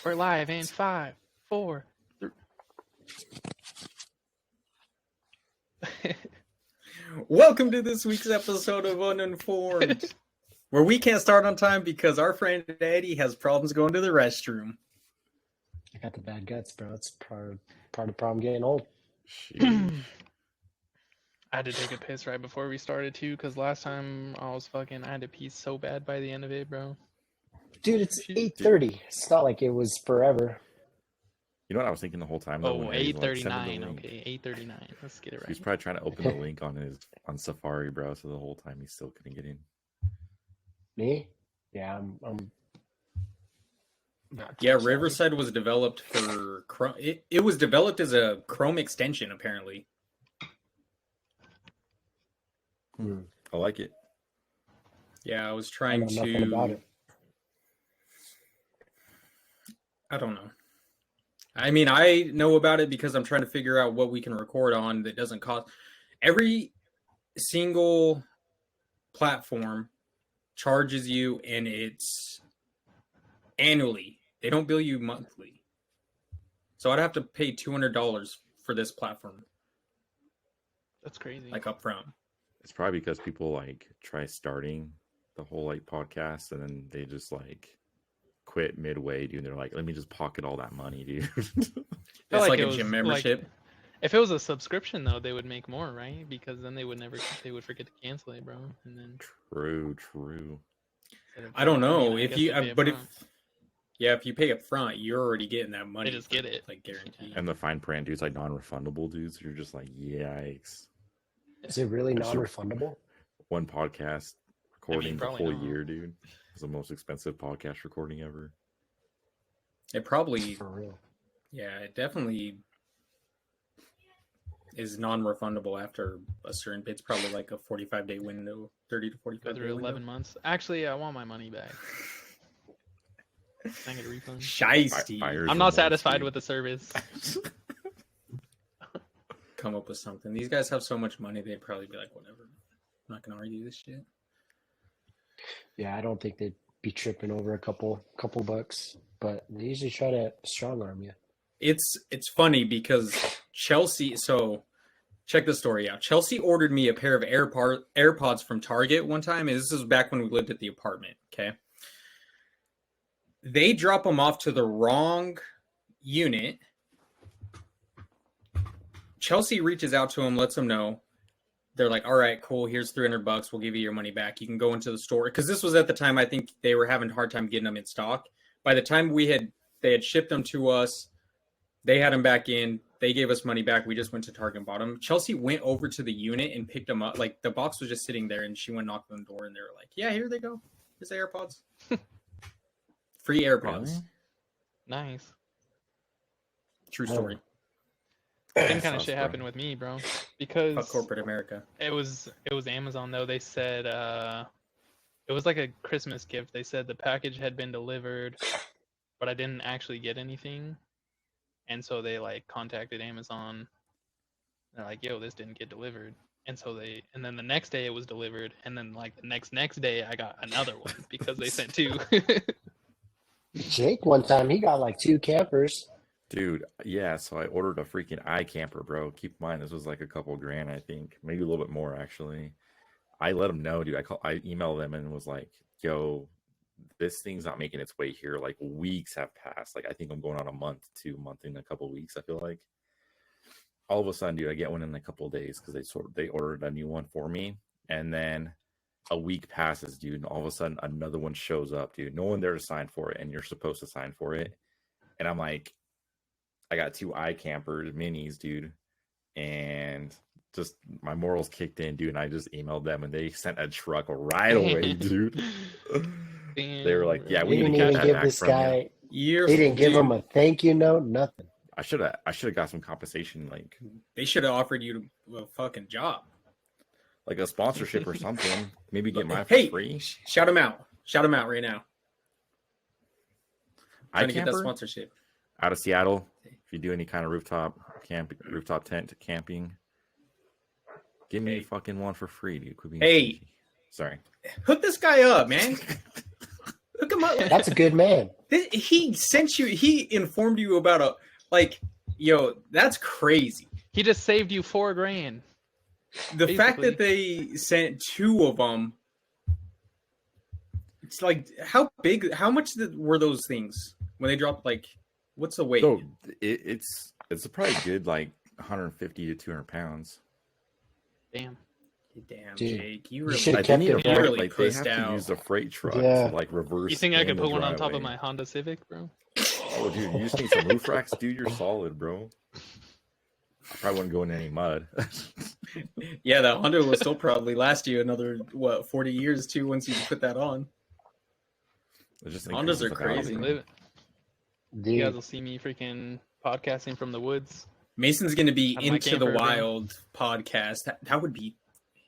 We're live in 5, 4, 3. Welcome to this week's episode of UnInformed, where we can't start on time because our friend Eddie has problems going to the restroom. I got the bad guts, bro. It's part of the problem getting old. I had to take a piss right before we started too, because last time I had to pee so bad by the end of it, bro. Dude, it's 8:30. It's not like it was forever. You know what I was thinking the whole time? Though, 8:39. Okay, 8:39. Let's get it right. He's probably trying to open the link on Safari, bro. So the whole time he still couldn't get in. Me? Yeah, I'm Yeah, Riverside was developed for Chrome. It was developed as a Chrome extension, apparently. I like it. Yeah, I was I trying know nothing about to. it. I don't know. I mean, I know about it because I'm trying to figure out what we can record on that doesn't cost. Every single platform charges you, and it's annually. They don't bill you monthly. So I'd have to pay $200 for this platform, That's crazy. like up front. It's probably because people like try starting the whole like podcast and then they just like quit midway, dude. They're like, let me just pocket all that money, dude. It's like a gym membership. If it was a subscription though, they would make more, right? Because then they would forget to cancel it, bro. And then True. I don't know if if you pay up front, you're already getting that money. They just get it, like guaranteed. And the fine print, dude's like non-refundable, dudes. So you're just like, yikes. Is it really non-refundable? One podcast recording the probably whole not. year, dude. It's the most expensive podcast recording ever. It probably, For real. yeah, it definitely is non-refundable after a certain. It's probably like a 45-day window, 30 to 45 go day through window. 11 months. Actually, I want my money back. Can I get a refund? Shiesty. I'm not satisfied with the service. Come up with something. These guys have so much money, they'd probably be like, whatever. I'm not gonna argue this shit. Yeah, I don't think they'd be tripping over a couple bucks, but they usually try to strong arm you. It's funny because Chelsea. So check the story out. Chelsea ordered me a pair of AirPods from Target one time, and this is back when we lived at the apartment. Okay, they drop them off to the wrong unit. Chelsea reaches out to him, lets him know. They're like, all right, cool. Here's $300. We'll give you your money back. You can go into the store. Because this was at the time, I think they were having a hard time getting them in stock. By the time they had shipped them to us, they had them back in. They gave us money back. We just went to Target and bought them. Chelsea went over to the unit and picked them up. Like, the box was just sitting there, and she went and knocked on the door, and they were like, yeah, here they go. Here's the AirPods. Free AirPods. Really? Nice. True story. Same kind of Sounds shit fun. happened with me, bro. Because Fuck corporate America. it was Amazon though. They said it was like a Christmas gift. They said the package had been delivered, but I didn't actually get anything. And so they like contacted Amazon. They're like, "Yo, this didn't get delivered." And then the next day it was delivered, and then like the next day I got another one because they sent two. Jake, one time, he got like 2 campers. Dude, yeah, so I ordered a freaking iCamper, bro. Keep in mind, this was like a couple grand, I think. Maybe a little bit more, actually. I let them know, dude. I emailed them and was like, yo, this thing's not making its way here. Like, weeks have passed. Like, I think I'm going on a month in a couple weeks, I feel like. All of a sudden, dude, I get one in a couple of days because they ordered a new one for me. And then a week passes, dude, and all of a sudden, another one shows up, dude. No one there to sign for it, and you're supposed to sign for it. And I'm like, I got 2 iCampers minis, dude, and just my morals kicked in, dude, and I just emailed them, and they sent a truck right away, dude. Damn, They were like, yeah, They we didn't need to even get that give back this from guy. you. They didn't give him a thank you note, nothing. I should have got some compensation, like They should have offered you a fucking job. a sponsorship or something. Maybe get mine for Hey, free. shout him out. Shout him out right now. Trying to get that iCamper sponsorship. out of Seattle. If you do any kind of rooftop tent camping, give me Hey. fucking one for free, dude. Quit being Hey. stingy. Sorry. Hook this guy up, man. Hook him up. That's a good man. He sent you. He informed you about yo. That's crazy. He just saved you $4,000. The fact Basically. that they sent 2 of them. It's like how big? How much were those things when they dropped? Like, what's the weight? So it's probably good, like 150 to 200 pounds. Damn. Damn, Dude, Jake, you really, should've Like, they kept need a it, freight, really like they pussed have to out. use the freight truck Yeah. to like reverse. You think I in could the put one on top of driveway. my Honda Civic, bro? Oh, dude, you just need some roof racks, dude. You're solid, bro. I probably wouldn't go in any mud. Yeah, that Honda will still probably last you another 40 years too once you put that on. It just Hondas increases are the I'll crazy. value. live it. You Dude, guys will see me freaking podcasting from the woods. Mason's gonna be Have my Into the camper, bro. Wild podcast. That would be.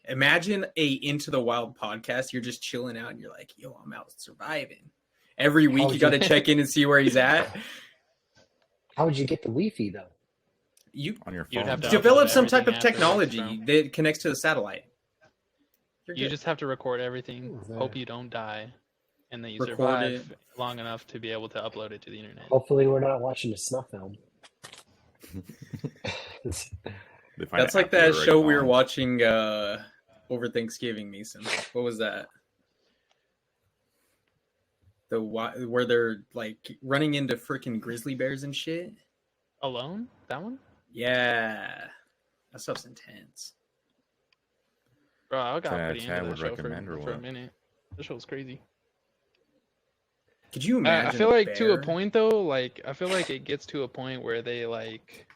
Imagine a Into the Wild podcast. You're just chilling out and you're like, yo, I'm out surviving. Every week would you got to you- check in and see where he's at. how would you get the Wi-Fi though? You On your You'd phone. have to develop upload some type of everything afterwards, technology bro. that connects to the satellite. You're You good. just have to record everything, Yeah. hope you don't die, and that you Record survive long enough to be able to upload it to the internet. Hopefully, we're not watching a snuff film. They find That's it like after that they're show already we were gone. watching over Thanksgiving, Mason. What was that? Where they're like running into freaking grizzly bears and shit. Alone? That one? Yeah, that stuff's intense. Bro, I got 10 out of pretty 10 into would that show recommend or for a what? minute. That show's crazy. Could you imagine? I feel a like to a bear? point though, like I feel like it gets to a point where they like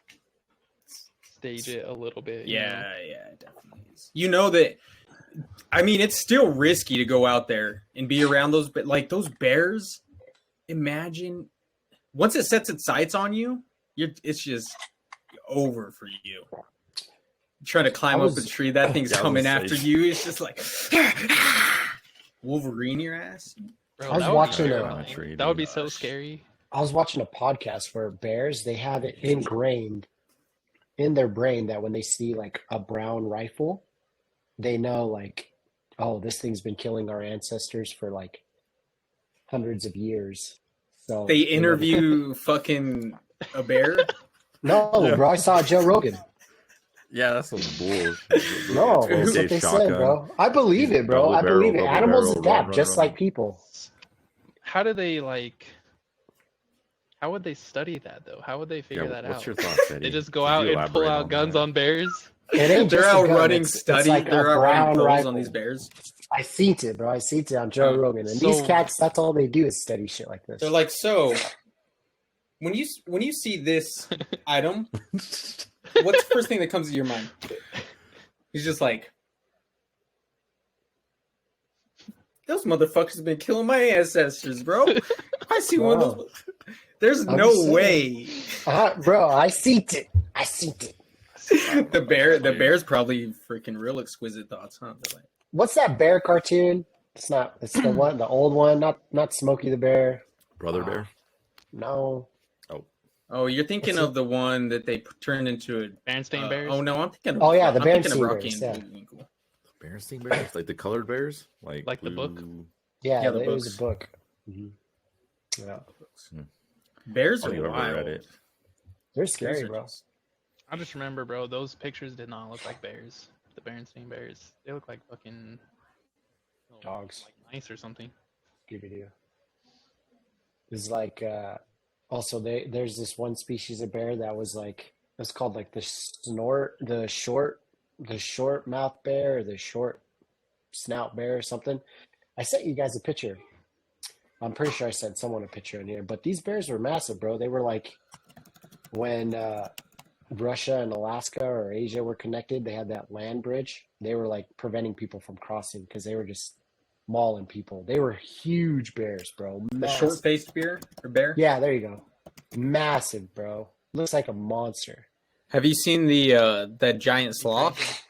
stage it a little bit. you know? Yeah, it definitely is. You know that. I mean, it's still risky to go out there and be around those, but like those bears. Imagine once it sets its sights on you, it's just over for you. Trying to climb up a tree, that thing's Yeah, I was coming gonna after say. you. It's just like Wolverine your ass. Bro, I was that would be watching a- terrifying. Tree, That would be dude. so scary. I was watching a podcast where bears, they have it ingrained in their brain that when they see like a brown rifle, they know like, oh, this thing's been killing our ancestors for like hundreds of years. So They interview fucking a bear. No, Yeah. bro, I saw Joe Rogan. Yeah, that's some bullshit. No, Dave that's what they Shotgun. said, bro. I believe it, bro. Double I believe it. barrel, Animals double adapt barrel, just run. like people. How do they like? How would they study that though? How would they figure Yeah, that what's out? your thoughts, Eddie? They just go Could out you and pull elaborate out on guns that? on bears. It ain't They're just a out gun, running it's study. like a They're out running brown polls rifle. on these bears. I seen it, bro. I seen it on Joe Rogan. And these so- cats, that's all they do is study shit like this. They're like, so when you see this item, what's the first thing that comes to your mind? He's just like, those motherfuckers have been killing my ancestors, bro. I see one of those. There's I'm no saying. way. Bro, I seen it. I seen it. The bear's probably freaking real exquisite thoughts, huh? They're like, What's that bear cartoon? It's not. It's the one, the old one, not Smokey the Bear. Brother Bear? No. oh, you're thinking What's of the one that they turned into a Berenstain Bears. oh no, I'm thinking. Of, Oh, yeah, the I'm thinking of Berenstain Rocky Bears, and yeah. Bullwinkle. Berenstain Bears? Like the colored bears? Like the book? blue- Yeah, Yeah, the it was books. a book. Mhm. Yeah, Bears I are don't think I've ever read wild. it. they're Bears scary, are bro. just- I just remember, bro, those pictures did not look like bears. The Berenstain Bears. They look like fucking Dogs. like mice or something. Give it to you. It's like also there's this one species of bear that was like it's called like the short mouth bear or the short snout bear or something. I sent you guys a picture. I'm pretty sure I sent someone a picture in here, but these bears were massive, bro. They were like when Russia and Alaska or Asia were connected, they had that land bridge. They were like preventing people from crossing because they were just mauling people. They were huge bears, bro. The Massive. short-faced bear or bear. Yeah, there you go. Massive, bro. Looks like a monster. Have you seen the that giant sloth?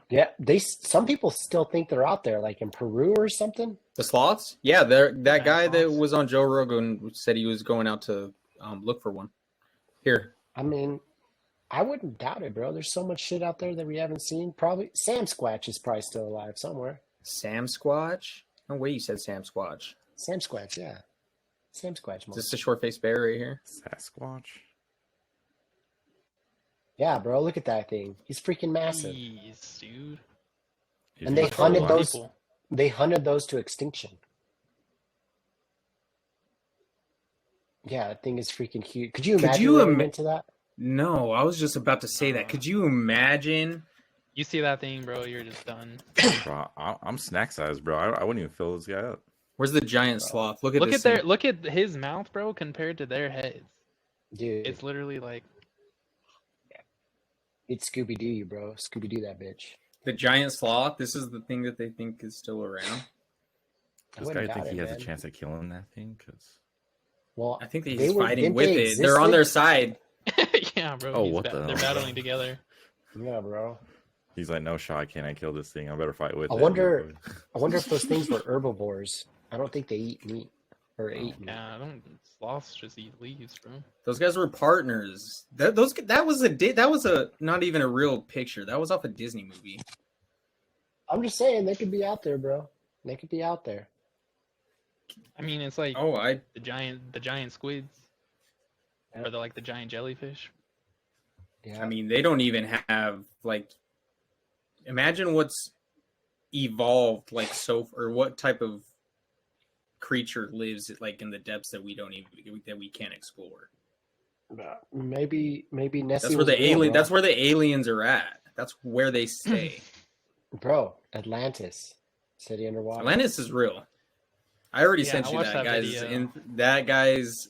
Yeah, some people still think they're out there, like in Peru or something. The sloths? Yeah, that Giant guy that sloths? was on Joe Rogan said he was going out to look for one. Here, I mean, I wouldn't doubt it, bro. There's so much shit out there that we haven't seen. Probably Sam Squatch is probably still alive somewhere. Sam Squatch. No way you said Sam Squatch. Sam Squatch, yeah. Same Squatch. Is this a short-faced bear right here? Sasquatch. Yeah, bro. Look at that thing. He's freaking massive. Jeez, dude. Is And he they a hunted Sasquatch? those. People. They hunted those to extinction. Yeah, that thing is freaking huge. Could you Could imagine you running into that? No, I was just about to say that. Could you imagine? You see that thing, bro? You're just done. Bro, I'm snack size, bro. I wouldn't even fill this guy up. Where's the giant sloth? Look at Look this at thing. look at his mouth, bro, compared to their heads. Dude, It's literally like it's Scooby Doo, you bro. Scooby Doo that bitch. The giant sloth. This is the thing that they think is still around. I This wouldn't guy think doubt he it, has a man. chance at killing that thing? Because Well, I think that They he's were- fighting didn't with they it. They're on their existed? side. yeah, bro. Oh, he's what the They're hell? battling together. yeah, bro. he's like, no shot, can I kill this thing? I better fight with I it. wonder if those things were herbivores. I don't think they eat meat or ate meat. Yeah, I don't. Sloths just eat leaves, bro. Those guys were partners. That was a not even a real picture. That was off a Disney movie. I'm just saying they could be out there, bro. They could be out there. I mean, it's like Oh, I the giant squids, Yeah. or the giant jellyfish. Yeah. I mean, they don't even have like. Imagine what's evolved like or what type of creature lives like in the depths that we can't explore. Maybe Nessie. That's where was the real, alien. bro. That's where the aliens are at. That's where they stay. Bro, Atlantis, city underwater. Atlantis is real. I already Yeah, sent I you watched that, that guys. video. That guy's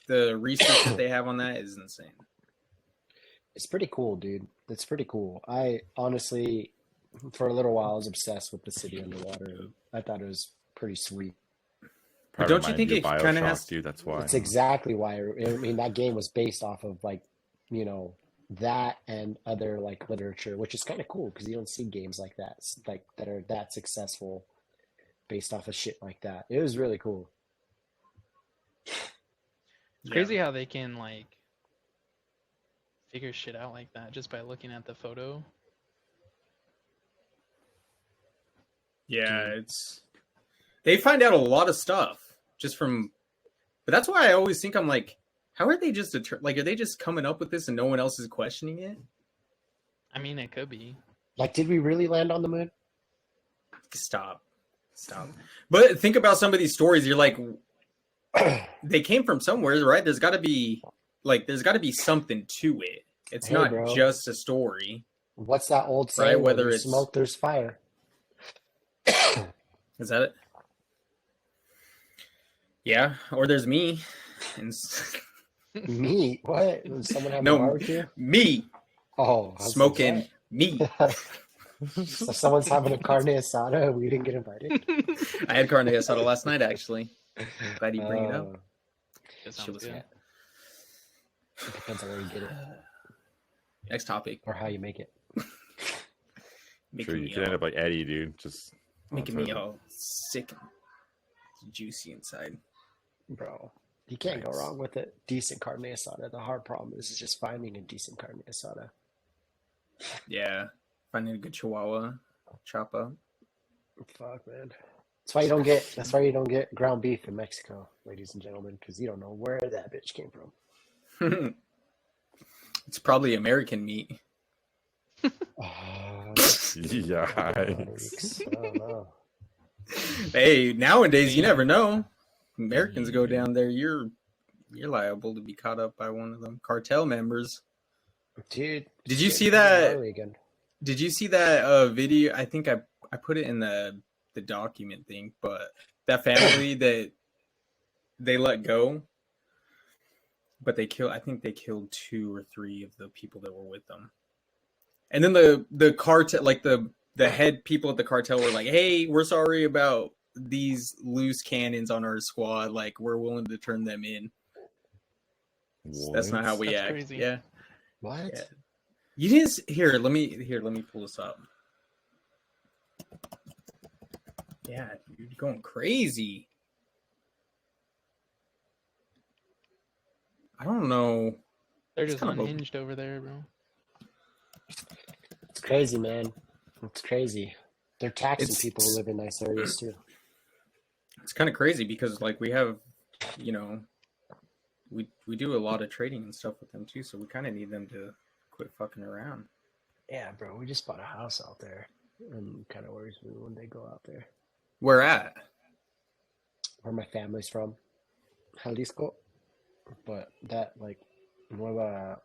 the research that they have on that is insane. It's pretty cool, dude. It's pretty cool. I honestly, for a little while, I was obsessed with the city underwater. I thought it was pretty sweet. But don't you think it kinda has- dude? That's why. It's exactly why. I mean, that game was based off of that and other like literature, which is kind of cool because you don't see games like that, that are that successful based off of shit like that. It was really cool. It's crazy how they can figure shit out like that just by looking at the photo. Yeah, they find out a lot of stuff just from. But that's why I always think I'm like, how are they just are they just coming up with this and no one else is questioning it? I mean, it could be. Like, did we really land on the moon? Stop. But think about some of these stories. You're like, they came from somewhere, right? There's got to be something to it. It's Hey, not bro. just a story. What's that old Right, saying? whether Where there's it's- smoke, there's fire. Is that it? Yeah, or there's me. And Meat? What? Was someone having No, a barbecue? me Oh, I was smoking like, meat. what? So someone's having a carne asada and we didn't get invited. I had carne asada last night, actually. Glad you bring it up. That Shit sounds was good. fat. It depends on where you get it Next topic. or how you make it. Making True, you me could end all, up like Eddie, dude. Just making on me toilet. all sick and juicy inside. Bro, you can't go Nice. wrong with it. Decent carne asada. The hard problem is just finding a decent carne asada. Yeah. Finding a good chihuahua. Chop up. Fuck, man. That's why you don't get ground beef in Mexico, ladies and gentlemen, because you don't know where that bitch came from. It's probably American meat. Yikes. I don't know. Hey, nowadays you never know. Americans go down there, you're liable to be caught up by one of them cartel members. Dude, Did you shit, see that? Gnarly again. Did you see that video? I think I put it in the document thing, but that family that they let go, but I think they killed 2 or 3 of the people that were with them. And then the cartel, like the head people at the cartel were like, "Hey, we're sorry about these loose cannons on our squad. Like, we're willing to turn them in." That's not how we That's act. crazy. Yeah. What? Yeah. You didn't let me pull this up. Yeah, you're going crazy. I don't know. They're It's just kind of unhinged over there, bro. It's crazy, man. It's crazy. They're taxing It's- people who live in nice areas too. It's kind of crazy because like we have you know, we do a lot of trading and stuff with them too, so we kind of need them to quit fucking around. Yeah, bro. We just bought a house out there, and kind of worries me when they go out there. Where at? Where my family's from, Jalisco, but that like nueva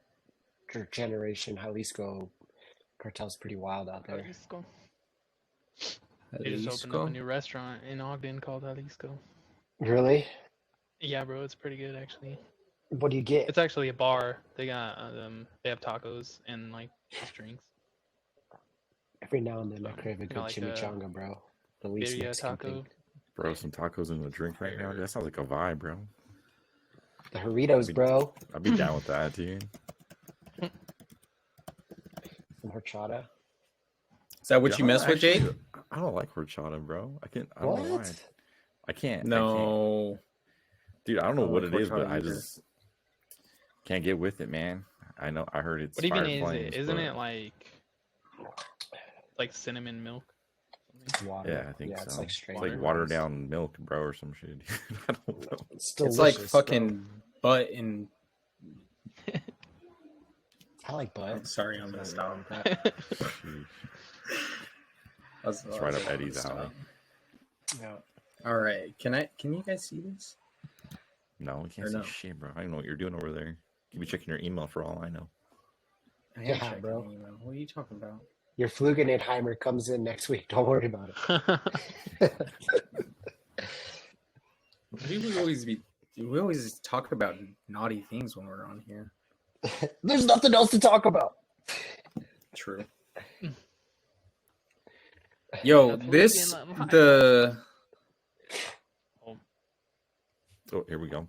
generation Jalisco cartel's pretty wild out there. Jalisco. They just opened up a new restaurant in Ogden called Jalisco. Really? Yeah, bro, it's pretty good actually. What do you get? It's actually a bar. They got they have tacos and like just drinks. Every now and then I crave a Got, good like, chimichanga, bro. The least Birria Mexican taco. thing. Bro, some tacos in the drink right now. That sounds like a vibe, bro. The Doritos, bro. I'd be down with that, dude. Some horchata. Is that what Dude, you mess with, Jake? I don't like horchata, bro. I don't know why. What? I can't. No. Dude, I don't know I what like it is, but horchata I either. just can't get with it, man. I know. I heard it's What even fire is flames, it? Isn't but- it like cinnamon milk? Water. Yeah, I think yeah, so. It's like straight. It's like watered down milk, bro, or some shit. I don't know. It's It's like delicious, fucking butt and. bro. I like I'm butt. sorry, I'm gonna stop. Sheesh. That's right up Eddie's alley. Yeah. All right, can you guys see this? No, we can't Or see no? shit, bro. I don't know what you're doing over there. You could be checking your email for all I know. I am Yeah, checking bro. the email. What are you talking about? Your Flugenheimer comes in next week. Don't worry about it. We always talk about naughty things when we're on here. There's nothing else to talk about. True. Yo, this the Oh, here we go.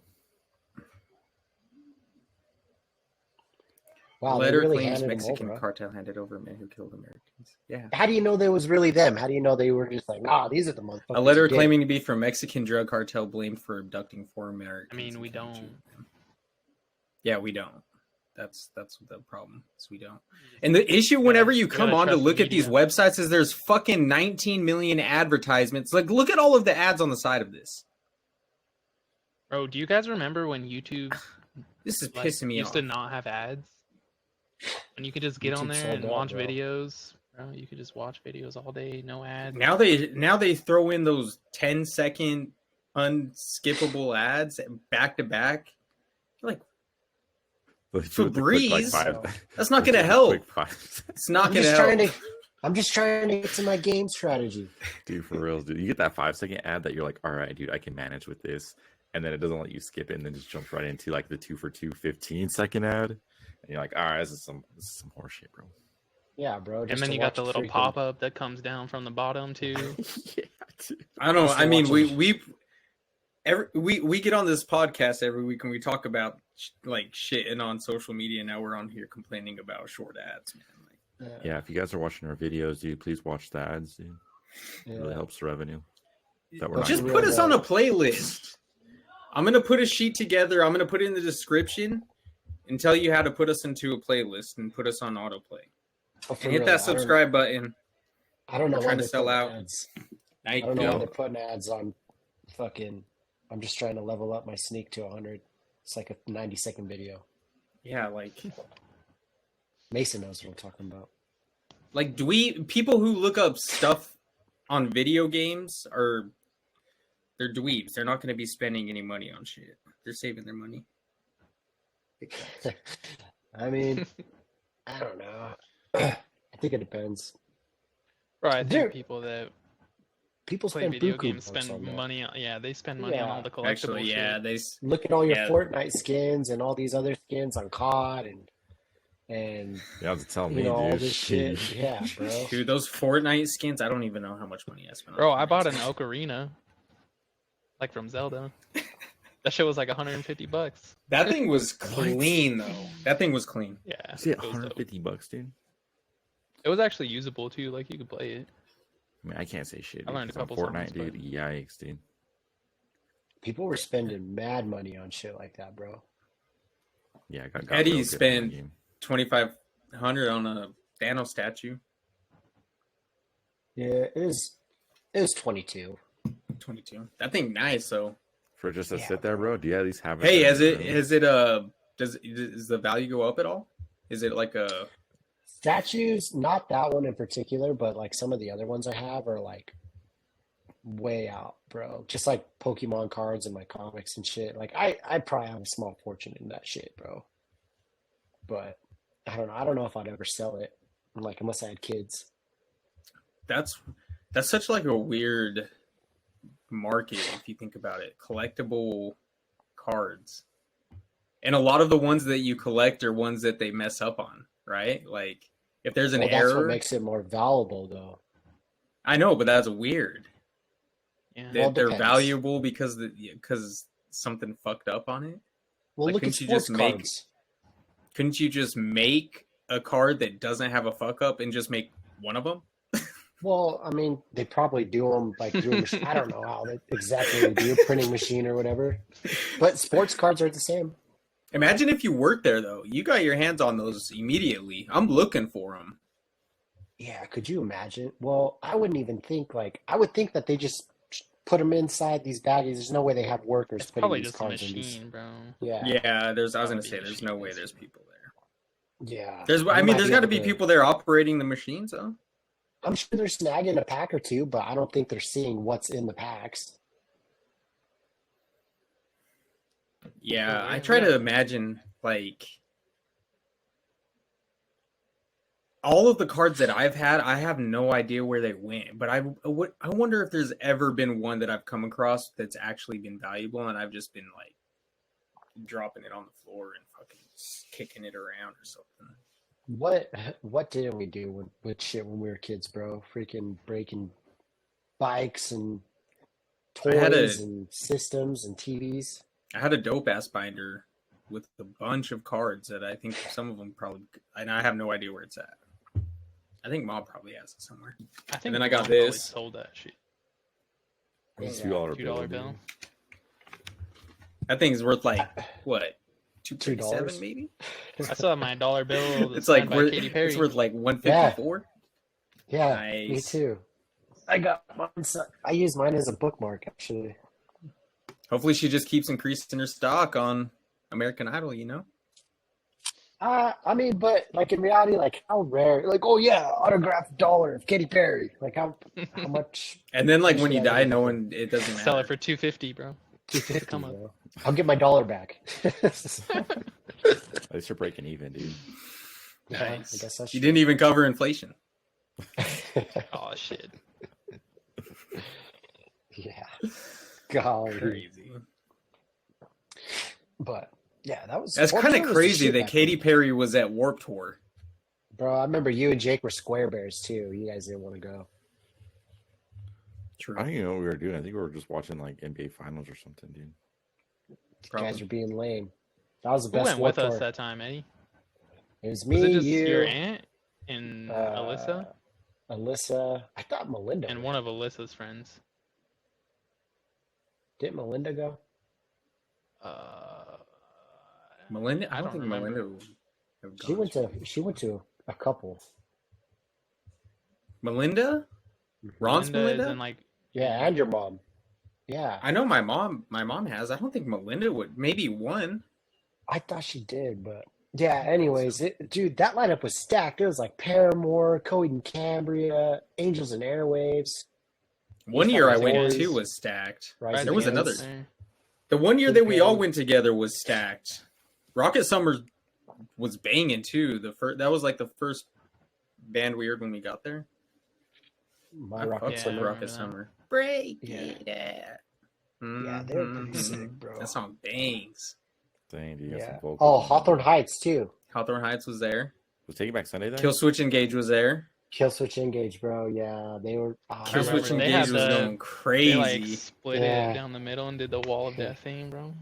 Wow, they letter really claims handed them Mexican over, huh? cartel handed over men who killed Americans. Yeah. How do you know they was really them? How do you know they were just like, nah, these are the motherfuckers? A letter who did it? claiming to be from Mexican drug cartel blamed for abducting 4 Americans. I mean, and we killing 2 don't. of them. Yeah, we don't. That's the problem. Is we don't. And the issue whenever you gotta come on to trust look the at these media. websites is there's fucking 19 million advertisements. Like, look at all of the ads on the side of this. Bro, do you guys remember when YouTube This is like, pissing me used off. to not have ads? And you could just get on YouTube there sold and out, watch bro. videos. Bro, you could just watch videos all day, no ads. Now they throw in those 10-second unskippable ads back to back. You're like, Like, do it the Febreze? five- that's not do gonna the help. quick five. It's not I'm gonna just help. trying to get to my game strategy. Dude, for real, dude. You get that 5-second ad that you're like, all right, dude, I can manage with this. And then it doesn't let you skip it and then just jumps right into like the 2 for 2 15-second ad. And you're like, all right, this is some horse shit, bro. Yeah, bro. And just then to you got watch the little freaking- pop-up that comes down from the bottom too. Yeah, dude. I don't know. Just to I mean, watch we get on this podcast every week and we talk about like shitting on social media. Now we're on here complaining about short ads, man. Like, Yeah, if you guys are watching our videos, dude, please watch the ads, dude. It really helps the revenue. That we're not just getting put paid. us on a playlist. I'm gonna put a sheet together. I'm gonna put it in the description and tell you how to put us into a playlist and put us on autoplay. Oh, for And hit real, that subscribe button. I don't know We're why trying to they're sell putting out. ads. Now I you don't know why go. they're putting ads on fucking. I'm just trying to level up my sneak to 100. It's like a 90-second video. Yeah, like Mason knows what I'm talking about. people who look up stuff on video games they're dweebs. They're not going to be spending any money on shit. They're saving their money. I mean, I don't know. I think it depends. Bro, I think Dude, people that People play spend video buku games bucks spend on that. money on, yeah, they spend money on all the collectible Actually, yeah, shit. they Look at all your Yeah. Fortnite skins and all these other skins on COD and You have to tell you me, know all dude. this shit. Yeah, bro. dude, those Fortnite skins. I don't even know how much money I spent. Bro, on I Fortnite bought an skins. ocarina, like from Zelda. That shit was like $150. That thing was clean though. That thing was clean. Yeah, You see, it was dope. $150, dude. It was actually usable too. Like you could play it. I mean, I can't say shit. I learned a 'cause on couple songs, Fortnite, dude. but- Yikes, dude. People were spending mad money on shit like that, bro. Yeah, I got Eddie real good on that spent- game. 2,500 on a Thanos statue. Yeah, it was 22. 22. That thing nice though. for just to Yeah, sit there, bro? Do you at least have it? Hey, there, does bro? the value go up at all? Is it like a Statues, not that one in particular, but like some of the other ones I have are like way out, bro. Just like Pokemon cards and my comics and shit. Like I probably have a small fortune in that shit, bro. But I don't know. I don't know if I'd ever sell it, like unless I had kids. that's such like a weird market if you think about it. Collectible cards. And a lot of the ones that you collect are ones that they mess up on, right? Like if there's an Well, that's what error, makes it more valuable, though. I know, but that's weird. Yeah. Well, it They're depends. valuable because something fucked up on it. Well, Like, look at couldn't you just sports make- cards. Couldn't you just make a card that doesn't have a fuck up and just make one of them? Well, I mean, they probably do them like through a machine. I don't know how exactly they do, printing machine or whatever. But sports cards are the same. Imagine if you worked there though. You got your hands on those immediately. I'm looking for them. Yeah, could you imagine? Well, I wouldn't even think like I would think that they just put them inside these baggies. There's no way they have workers It's putting probably these just a cards in these. machine, bro. Yeah, Yeah, I was gonna Probably say there's no way machines. there's people there. yeah. There's You I mean might there's got to able be people there operating the machines though. I'm sure they're snagging a pack or two, but I don't think they're seeing what's in the packs. Yeah, I Yeah. try to imagine like all of the cards that I've had, I have no idea where they went. But I wonder if there's ever been one that I've come across that's actually been valuable, and I've just been like dropping it on the floor and fucking kicking it around or something. What didn't we do with shit when we were kids, bro? Freaking breaking bikes and I had toys a- and systems and TVs. I had a dope ass binder with a bunch of cards that I think some of them probably, and I have no idea where it's at. I think Mom probably has it somewhere. I think then I got Mom probably this. sold that shit. It's Yeah. $2 $2 bill. bill. dude. That thing's worth like what, $2.37 $2? maybe? I still have my dollar bill. It's signed like by Katy Perry. it's worth like $154. Yeah, me Nice. too. I got mine. I use mine as a bookmark, actually. Hopefully, she just keeps increasing her stock on American Idol. You know, I mean, but like in reality, like how rare? Like, oh yeah, autographed dollar of Katy Perry. Like how much? and then like when you Yeah, die, yeah. no one it doesn't matter. Sell it for $250, bro. $250. Come up. Bro. I'll get my dollar back. At least you're breaking even, dude. Yeah, I Nice. guess that's You didn't even cover inflation. Oh shit. Yeah. Golly. Crazy. But yeah, that was That's Warped kind Tour of was the crazy shit that back Katy then. Perry was at Warped Tour. Bro, I remember you and Jake were Square Bears too. You guys didn't want to go. True. I don't even know what we were doing. I think we were just watching like NBA finals or something, dude. You Probably. guys are being lame. That was the Who best went with Warped us Tour. that time, Eddie? It was Was me, it just you, your aunt and Alyssa Alyssa. I thought Melinda and went. one of Alyssa's friends? Didn't Melinda go? Melinda, I I don't don't think remember. Melinda would have She went to a couple. Melinda? Ron's Linda Melinda? is in like Yeah, and your mom. Yeah, I know my mom has. I don't think Melinda would. Maybe one. I thought she did, but yeah. Anyways, dude, that lineup was stacked. It was like Paramore, Coheed and Cambria, Angels and Airwaves. One These year I fucking went boys. to was stacked. Rise There was Against. another. The one year Big that we all band. went together was stacked. Rocket Summer was banging too. That was like the first band we heard when we got there. My I Rocket fucked Yeah, I Summer. with Rocket remember that. Summer. Break Yeah. it out. Yeah, they were pretty Mhm. sick, bro. That song bangs. Dang, dude, you got Yeah. some vocals. Oh, on there. Hawthorne Heights too. Hawthorne Heights was there. Was Taking Back Sunday there? Kill Switch Engage was there. Killswitch Engage, bro. Yeah, they were. I Kill remember Switch they Engage had was the- going They crazy. like split Yeah. it down the middle and did the wall of death thing, bro.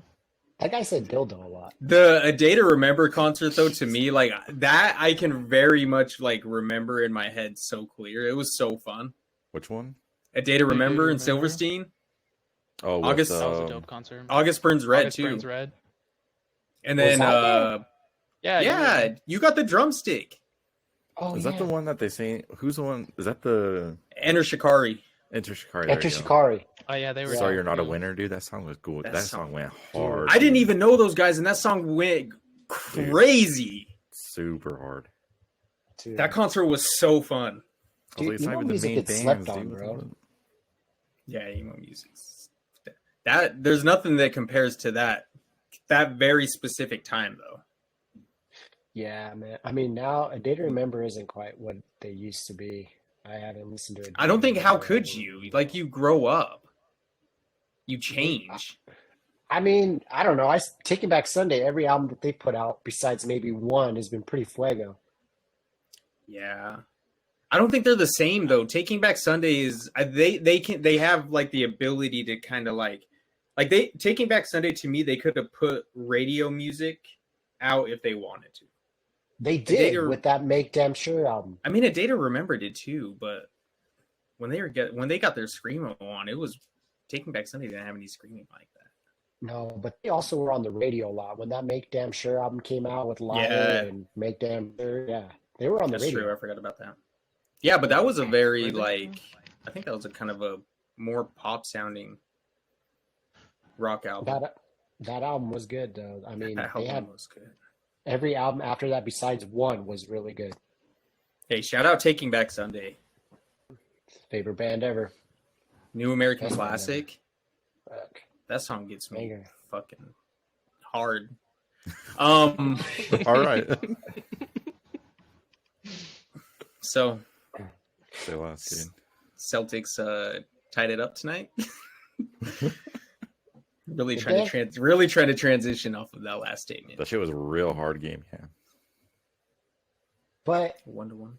That guy said dildo a lot. The A Day to Remember concert, though, to me, like that, I can very much like remember in my head so clear. It was so fun. Which one? A Day to Remember in Remember? Silverstein. Oh, with, August- That was a dope concert. August Burns Red August too. Burns Red. And Was then that yeah, you got the drumstick. Oh, is yeah. that the one that they say? Who's the one? Is that the Enter Shikari. Enter Shikari? There Enter you go. Shikari. Oh yeah, they were. Sorry, Yeah. You're Not a cool. Winner, dude. That song was cool. That That song- song went Dude, hard. I didn't dude. even know those guys, and that song went crazy. Super hard. Dude. That concert was so fun. I was like, Dude, it's emo not even the music main gets slept bands, on, dude. bro. Yeah, emo music. That there's nothing that compares to that very specific time though. Yeah, man. I mean, now A Day to Remember isn't quite what they used to be. I haven't listened to it. I don't think how could you? Like you grow up. You change. I mean, I don't know. Taking Back Sunday, every album that they put out, besides maybe one, has been pretty fuego. Yeah. I don't think they're the same though. Taking Back Sunday is they have like the ability to kind of like they Taking Back Sunday to me they could have put radio music out if they wanted to. They Day did to- with that Make Damn Sure album. I mean, A Day to Remember did too, but when they got their screamo on, it was Taking Back Sunday didn't have any screaming like that. No, but they also were on the radio a lot. When that Make Damn Sure album came out with Liar Yeah. and Make Damn Sure, yeah. They were on the That's radio. true. I forgot about that. Yeah, but that was a very Were they? like I think that was a kind of a more pop sounding rock album. That album was good, though. I mean, That they had album was good. every album after that besides one was really good. Hey, shout out Taking Back Sunday. Favorite band ever. New American Best band Classic. Fuck. That song gets me Banger. fucking hard. All right. So Say less, dude. Celtics tied it up tonight. really Did trying they? to transition off of that last statement. That shit was a real hard game, yeah. But 1-1.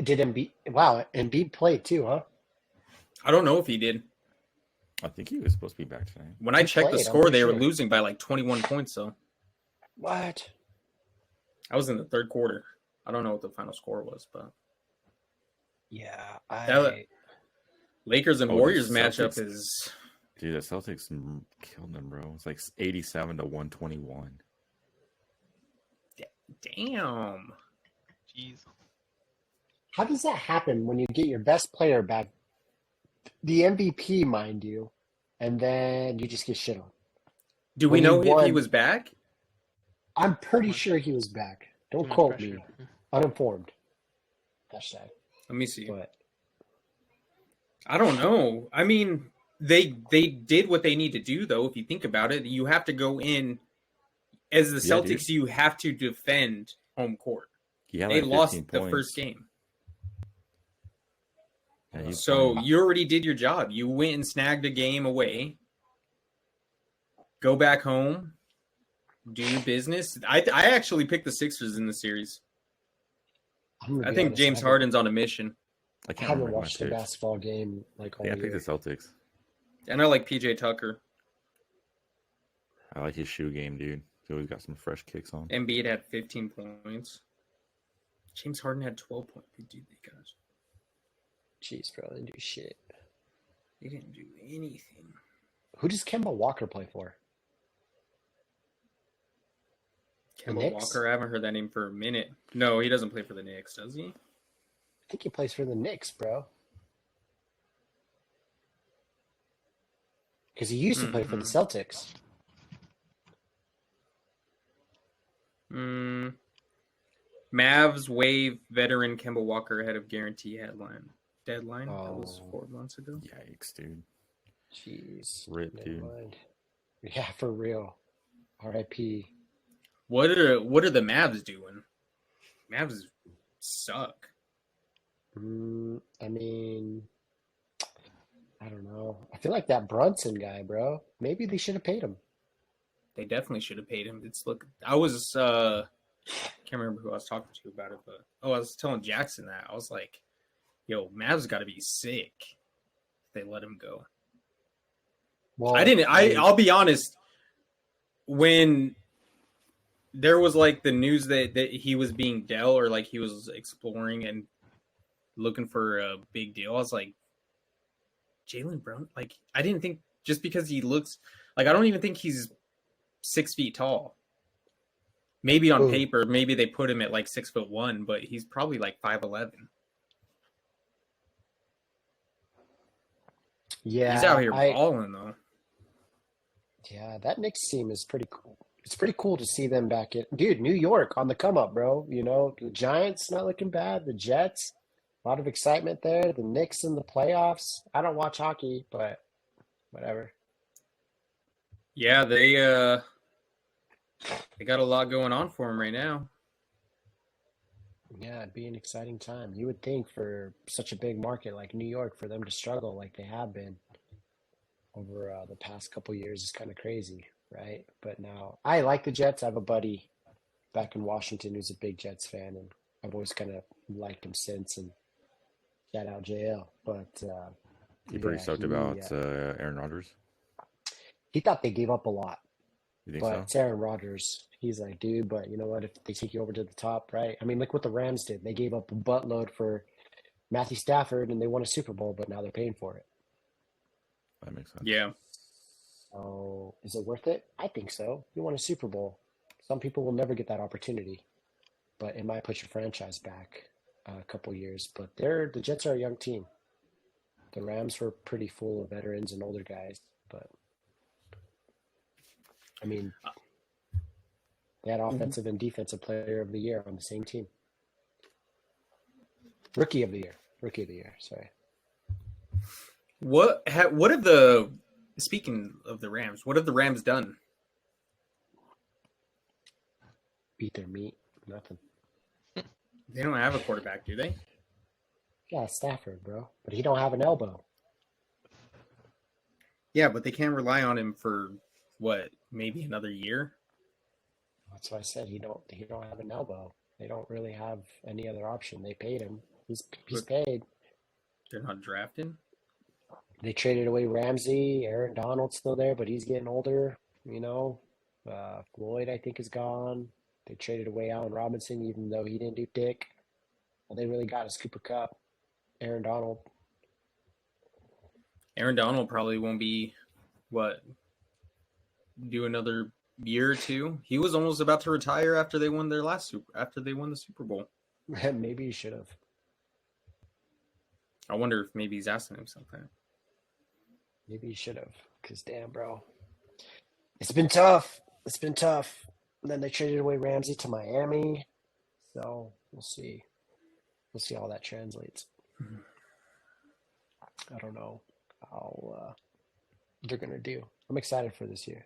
did Embiid? Wow, Embiid played too, huh? I don't know if he did. I think he was supposed to be back tonight. When I He checked the played, I'm score, pretty they were sure. losing by like 21 points. So What? I was in the third quarter. I don't know what the final score was, but Yeah, That- Lakers and Oh, the Warriors matchup Celtics. is Dude, the Celtics killed them, bro. It's like 87 to 121. damn. Jeez. How does that happen when you get your best player back, the MVP, mind you, and then you just get shit on? Do we When know he if he won- was back? I'm pretty sure he was back. Too Don't much quote pressure. me. Uninformed. Hashtag. Let me see. But I don't know. I mean, they did what they need to do, though. If you think about it, you have to go in as the Yeah, Celtics. You have to defend home court. He had They like lost 15 the points. first game, Yeah, he's so playing. you already did your job. You went and snagged a game away. Go back home, do your business. I actually picked the Sixers in the series. I'm gonna I be think honest, James haven't- Harden's on a mission, I I can't haven't remember my watched a picks. basketball game like all Yeah, I picked year. the Celtics. and I like PJ Tucker. I like his shoe game, dude. He always got some fresh kicks on. Embiid had 15 points. James Harden had 12 points. Dude, they guys, Jeez, bro, they didn't do shit. they didn't do anything. Who does Kemba Walker play for? Kemba Knicks? Walker, I haven't heard that name for a minute. No, he doesn't play for the Knicks, does he? I think he plays for the Knicks, bro. Because he used to play for the Celtics. Mavs waive veteran Kemba Walker ahead of guarantee deadline. That was Oh. 4 months ago. Yikes, dude. Jeez. Rip, Never dude. mind. Yeah, for real. R.I.P. What are the Mavs doing? Mavs suck. I mean, I don't know. I feel like that Brunson guy, bro. Maybe they should have paid him. They definitely should have paid him. I was can't remember who I was talking to about it, but I was telling Jackson that. I was like, yo, Mavs got to be sick if they let him go. Well, I'll be honest, when there was like the news that he was being dealt or like he was exploring and looking for a big deal, I was like, Jaylen Brown, like I didn't think just because he looks like, I don't even think he's 6 feet tall. Maybe on Ooh. paper, maybe they put him at like 6'1", but he's probably like 5'11". Yeah, He's out here balling though. yeah, that Knicks team is pretty cool. It's pretty cool to see them back in. Dude, New York on the come up, bro. You know, the Giants not looking bad. The Jets, a lot of excitement there. The Knicks in the playoffs. I don't watch hockey, but whatever. Yeah, they got a lot going on for them right now. Yeah, it'd be an exciting time. You would think for such a big market like New York, for them to struggle like they have been over the past couple years is kind of crazy, right? But now I like the Jets. I have a buddy back in Washington who's a big Jets fan, and I've always kind of liked him since. And shout out JL. But You pretty stoked about Aaron Rodgers? he thought they gave up a lot, You think but so? it's Aaron Rodgers. He's like, dude, but you know what? If they take you over to the top, right? I mean, look what the Rams did. They gave up a buttload for Matthew Stafford, and they won a Super Bowl, but now they're paying for it. That makes sense. Yeah. So is it worth it? I think so. You won a Super Bowl. Some people will never get that opportunity, but it might put your franchise back a couple years. But the Jets are a young team. The Rams were pretty full of veterans and older guys, but I mean, they had offensive and defensive player of the year on the same team. Rookie of the year. Sorry. Speaking of the Rams, what have the Rams done? Beat their meat. Nothing. They don't have a quarterback, do they? Yeah, Stafford, bro. But he don't have an elbow. Yeah, but they can't rely on him for what, maybe another year? That's why I said he don't have an elbow. They don't really have any other option. They paid him. He's paid. They're not drafting? They traded away Ramsey. Aaron Donald's still there, but he's getting older. You know, Floyd I think is gone. They traded away Allen Robinson, even though he didn't do dick. All they really got is Cooper Kupp, Aaron Donald. Aaron Donald probably won't be do another year or two. He was almost about to retire after they won the Super Bowl. Maybe he should have. I wonder if maybe he's asking him something. Maybe he should have. Because damn, bro, it's been tough. And then they traded away Ramsey to Miami. So we'll see. We'll see how that translates. I don't know how they're gonna do. I'm excited for this year.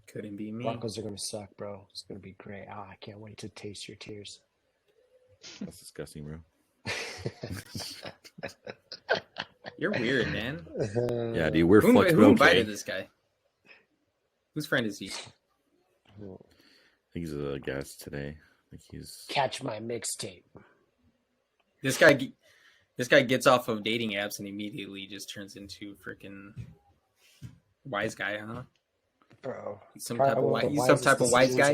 Couldn't be me. Broncos are gonna suck, bro. It's gonna be great. I can't wait to taste your tears. That's disgusting, bro. You're weird, man. Yeah, dude, we're Who fucked. invited this guy? Whose friend is he? I think he's a guest today. I think he's Catch my mixtape. This guy gets off of dating apps and immediately just turns into freaking wise guy, huh? Bro. He's some type of wise guy.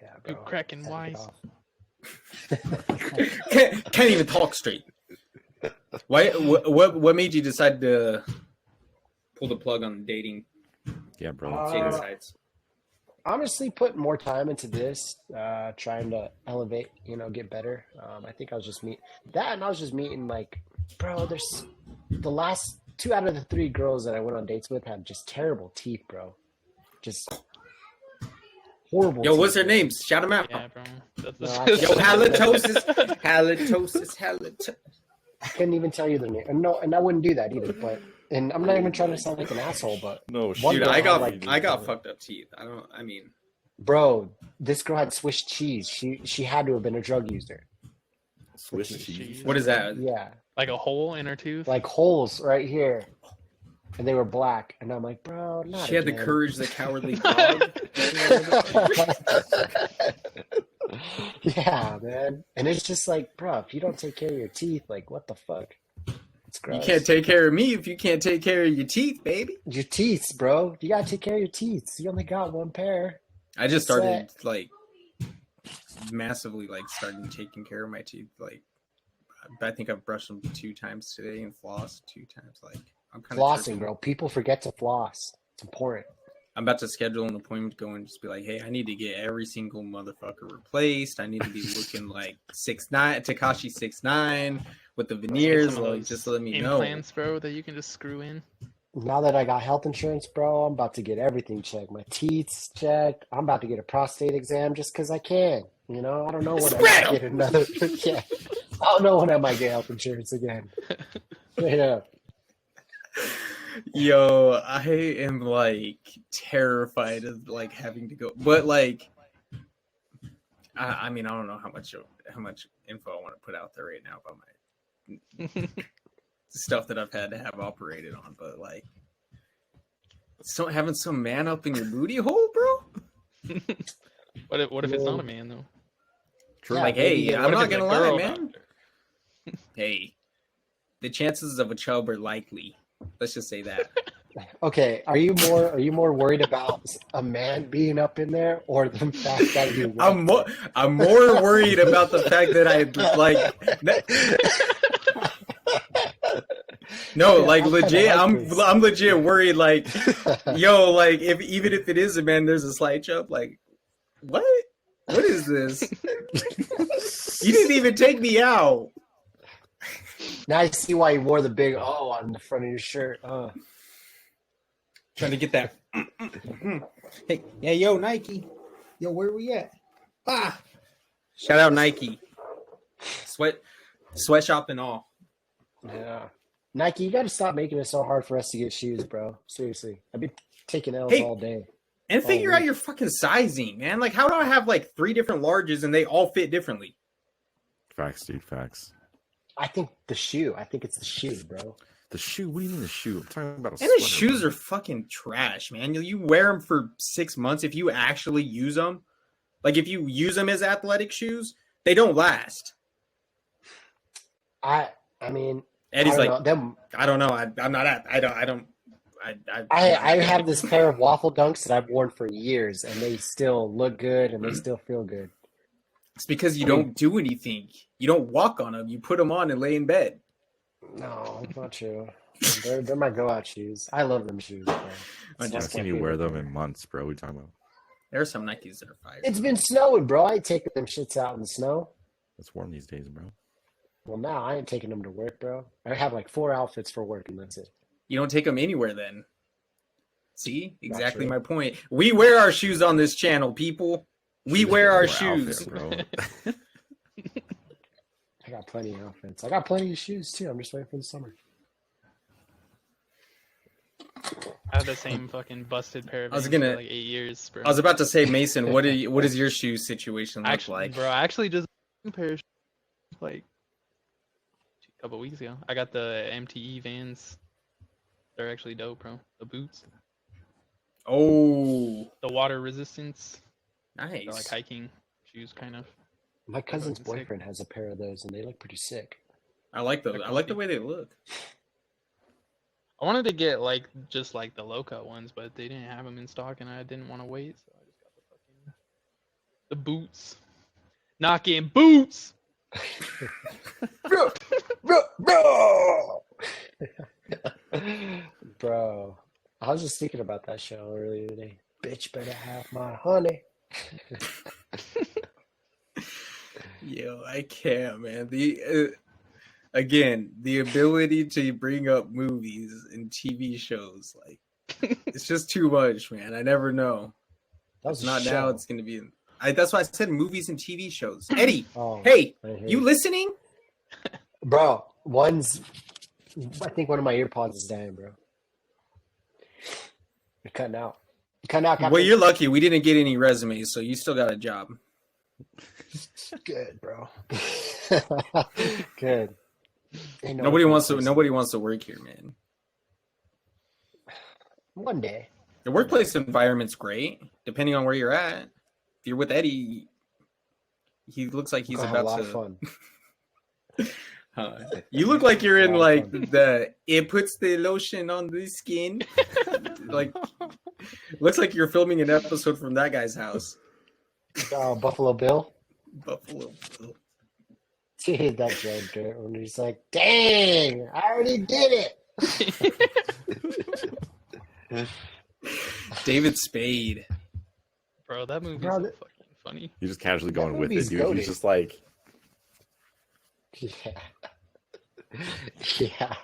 Yeah, bro. You cracking Had to wise. get off. Can't even talk straight. Why? What made you decide to pull the plug on dating bro. sites? Honestly, putting more time into this, trying to elevate, get better. I think I was just meeting like, bro, there's the last 2 out of the 3 girls that I went on dates with had just terrible teeth, bro. Just horrible. Yo, what's teeth, their names? Shout them out. Yeah, bro. No, I Yo, can't. halitosis. I couldn't even tell you their name. And I wouldn't do that either. And I'm not even trying to sound like an asshole, but No, one Dude, girl I had, got fucked up teeth. bro, this girl had Swiss cheese. She had to have been a drug user. Swiss cheese. What is that? Yeah, Like a hole in her tooth. like holes right here, and they were black. And I'm like, bro, not She had the again. courage, the cowardly dog. Yeah, man. And it's just like, bro, if you don't take care of your teeth, like, what the fuck? It's gross. You can't take care of me if you can't take care of your teeth, baby. your teeth, bro. You gotta take care of your teeth. You only got one pair. I just started massively started taking care of my teeth. I think I've brushed them 2 times today and flossed 2 times. I'm kind of Flossing, bro. People forget to floss. It's important. I'm about to schedule an appointment to go and just be like, hey, I need to get every single motherfucker replaced. I need to be looking like 6'9", Tekashi 6'9", with the Let's get veneers. some of Like, those just let me know. implants, bro, that you can just screw in. Now that I got health insurance, bro, I'm about to get everything checked. My teeth checked. I'm about to get a prostate exam just because I can. You know, I don't know when I Spread might 'em. get another. Yeah, I don't know when I might get health insurance again. Yeah. Yo, I am like terrified of like having to go, but like, I mean, I don't know how much info I want to put out there right now about my stuff that I've had to have operated on, but like, so having some man up in your booty hole, bro. What if it's not a man though? True. Yeah, Like, maybe hey, get- I'm What if not it's a gonna lie, girl man. doctor? Hey, the chances of a chub are likely. Let's just say that. Okay, are you more worried about a man being up in there or the fact that you? I'm more worried about the fact that I like. No, Yeah, like I kinda legit. like this. I'm legit worried. Like, yo, like even if it is a man, there's a slight chub. Like, what? What is this? You didn't even take me out. Now I see why you wore the big O on the front of your shirt. Trying to get that. Hey, yeah, yo, Nike. Yo, where we at? Ah, shout out Nike. Sweatshop and all. Yeah. Nike, you got to stop making it so hard for us to get shoes, bro. Seriously. I've been taking L's Hey. all day. And figure Oh, out your fucking sizing, man. Like, how do I have like 3 different larges and they all fit differently? Facts, dude. Facts. I think the shoe. I think it's the shoe, bro. The shoe. What do you mean the shoe? I'm talking about a And the sweater, shoes bro. are fucking trash, man. You wear them for 6 months if you actually use them. Like, if you use them as athletic shoes, they don't last. I mean, Eddie's I like, don't know. Them, I don't know. I'm not at. I don't. I have this pair of waffle dunks that I've worn for years, and they still look good and they still feel good. It's because you don't do anything. You don't walk on them. You put them on and lay in bed. No, it's not true. They're my go-out shoes. I love them shoes, bro. I It's I've like seen my you wear favorite them pair. in months, bro. What are you talking about? There are some Nikes that are fire. It's been snowing, bro. I ain't taking them shits out in the snow. It's warm these days, bro. Well, now I ain't taking them to work, bro. I have like 4 outfits for work, and that's it. You don't take them anywhere then. See? Exactly true. my point. We wear our shoes on this channel, people. We wear our shoes. Outfit, bro. I got plenty of outfits. I got plenty of shoes too. I'm just waiting for the summer. I have the same fucking busted pair of I was Vans gonna- for like 8 years, bro. I was about to say, Mason, what does your shoe situation look Actually, like? bro, I actually just bought a pair of shoes, like a couple weeks ago. I got the MTE Vans. They're actually dope, bro. The boots, Oh, the water resistance. nice. They're like hiking shoes, kind of. My cousin's fucking sick. boyfriend has a pair of those, and they look pretty sick. I like those. They're I like the comfy. way they look. I wanted to get like just like the loco ones, but they didn't have them in stock, and I didn't want to wait, so I just got the boots. Knocking boots. Bro, bro. I was just thinking about that show earlier today. Bitch better have my honey. Yo, I can't, man. Again, the ability to bring up movies and TV shows, like, it's just too much, man. I never know. That was It's a not show. now. It's gonna be. That's why I said movies and TV shows. Eddie, Oh, hey, I hear you listening? bro. I think one of my earpods is dying, bro. You're cutting out. You're cutting out. Well, Captain. you're lucky. We didn't get any resumes, so you still got a job. Good, bro. Good. Ain't no Nobody other wants to. place. Nobody wants to work here, man. One day. The workplace environment's great, depending on where you're at. If you're with Eddie, he looks like he's Gonna have a about lot to. of fun. You look like you're in A lot like of fun. it puts the lotion on the skin. Like, looks like you're filming an episode from that guy's house. Buffalo Bill. Buffalo Bill. She hit that joke, dude. When he's like, "Dang, I already did it." David Spade. Bro, that movie's Bro, so that- fucking funny. You're just casually going with it, movie's dude. goated. He's just like, Yeah. Yeah.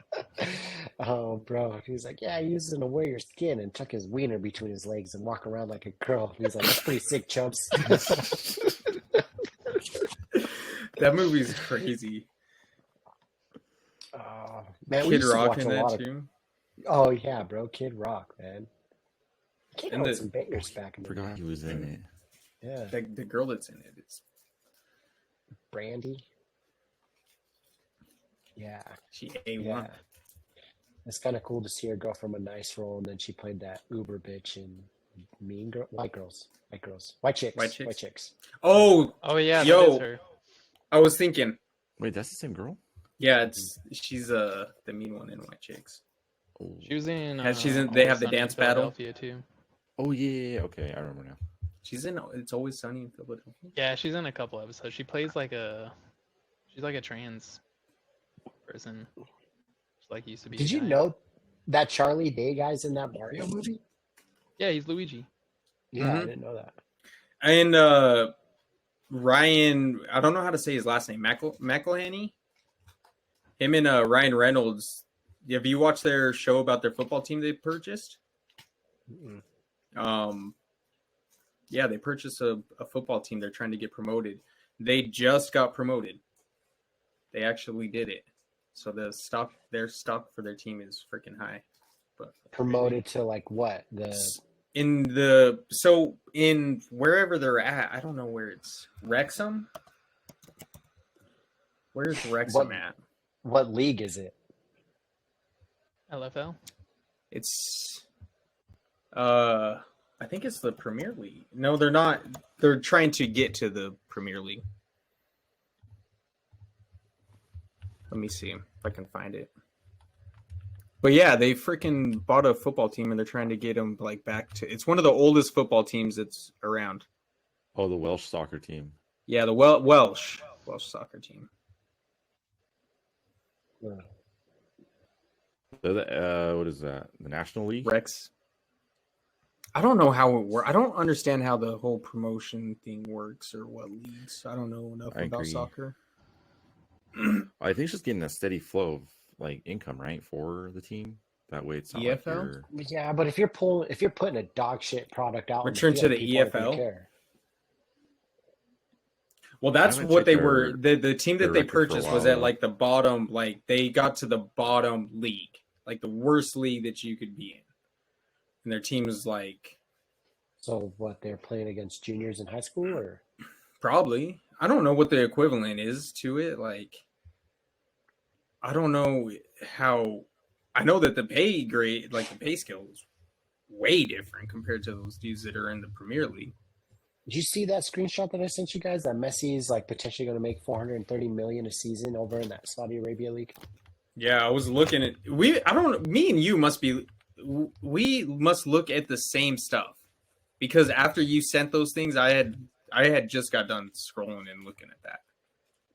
Oh, bro. He was like, yeah, he used to wear your skin and tuck his wiener between his legs and walk around like a girl. He's like, that's pretty sick, chumps. That movie's crazy. Man, we Kid used to Rock watch in a that lot of. too. Oh yeah, bro, Kid Rock, man. Kid And Rock the- some bangers back in the Forgot day. he was in it. Yeah, The girl that's in it is Brandy. Yeah, she A1. yeah. It's kind of cool to see her go from a nice role, and then she played that Uber bitch in Mean Girl, White Girls, White Chicks, White Chicks? White Chicks. Oh, Oh yeah, that Yo. is her. I was thinking. Wait, that's the same girl? Yeah, she's the mean one in White Chicks. Oh, She was in. She's in- they Always have the Sunny in dance battle? Philadelphia too. oh yeah. Okay, I remember now. She's in It's Always Sunny in Philadelphia. Yeah, she's in a couple episodes. She plays like a. She's like a trans person. She like used to be. Did a you guy. know that Charlie Day guy's in that Mario movie? Yeah, he's Luigi. Yeah, I Mhm. didn't know that. And Ryan, I don't know how to say his last name. McElhenney. Him and Ryan Reynolds. Have you watched their show about their football team they purchased? Mm-mm. Yeah, they purchased a football team. They're trying to get promoted. They just got promoted. They actually did it. So their stock for their team is freaking high. But Promoted to like what? in wherever they're at, I don't know where it's Wrexham. Where's Wrexham at? What league is it? LFL. It's I think it's the Premier League. No, they're not. They're trying to get to the Premier League. Let me see if I can find it. But yeah, they freaking bought a football team and they're trying to get them like back to. It's one of the oldest football teams that's around. Oh, the Welsh soccer team. Yeah, the Welsh soccer team. What is that? The National League? Rex. I don't know how it works. I don't understand how the whole promotion thing works or what leagues. I don't know enough I about agree. soccer. I think it's just getting a steady flow of like income, right, for the team. That way, it's not like EFL? you're... Yeah, but if you're putting a dog shit product out, in Return to field, the people aren't gonna EFL? care. Well, that's haven't what checked they their- were. The team their that they record for a purchased while, was at though. like the bottom. Like they got to the bottom league, like the worst league that you could be in. And their team was like So what? They're playing against juniors in high school, or probably. I don't know what the equivalent is to it. Like I don't know how. I know that the pay grade, like the pay scale, is way different compared to those dudes that are in the Premier League. did you see that screenshot that I sent you guys? That Messi is like potentially going to make 430 million a season over in that Saudi Arabia league. Yeah, I was looking at me and you must look at the same stuff because after you sent those things, I had just got done scrolling and looking at that.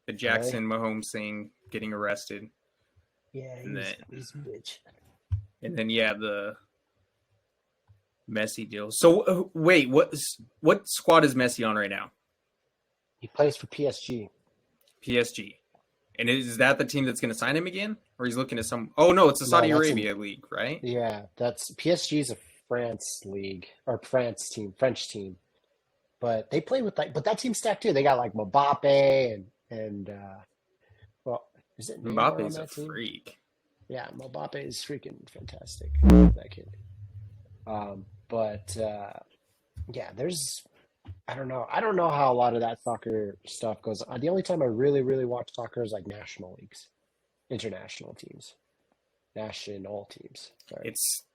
The Jackson Mahomes thing, getting arrested, Yeah, And he's a bitch. and then the Messi deal. So wait, what squad is Messi on right now? He plays for PSG. PSG. And is that the team that's going to sign him again, or he's looking at some? Oh no, it's the Saudi that's Arabia league, right? Yeah, that's PSG's a France league or French team, but they play with but that team's stacked too. They got like Mbappe and well, is it Neymar on Mbappe's a that team? freak. Yeah, Mbappe is freaking fantastic. That kid. But yeah, I don't know how a lot of that soccer stuff goes on. The only time I really, really watch soccer is like national leagues, international teams, national teams. Sorry. It's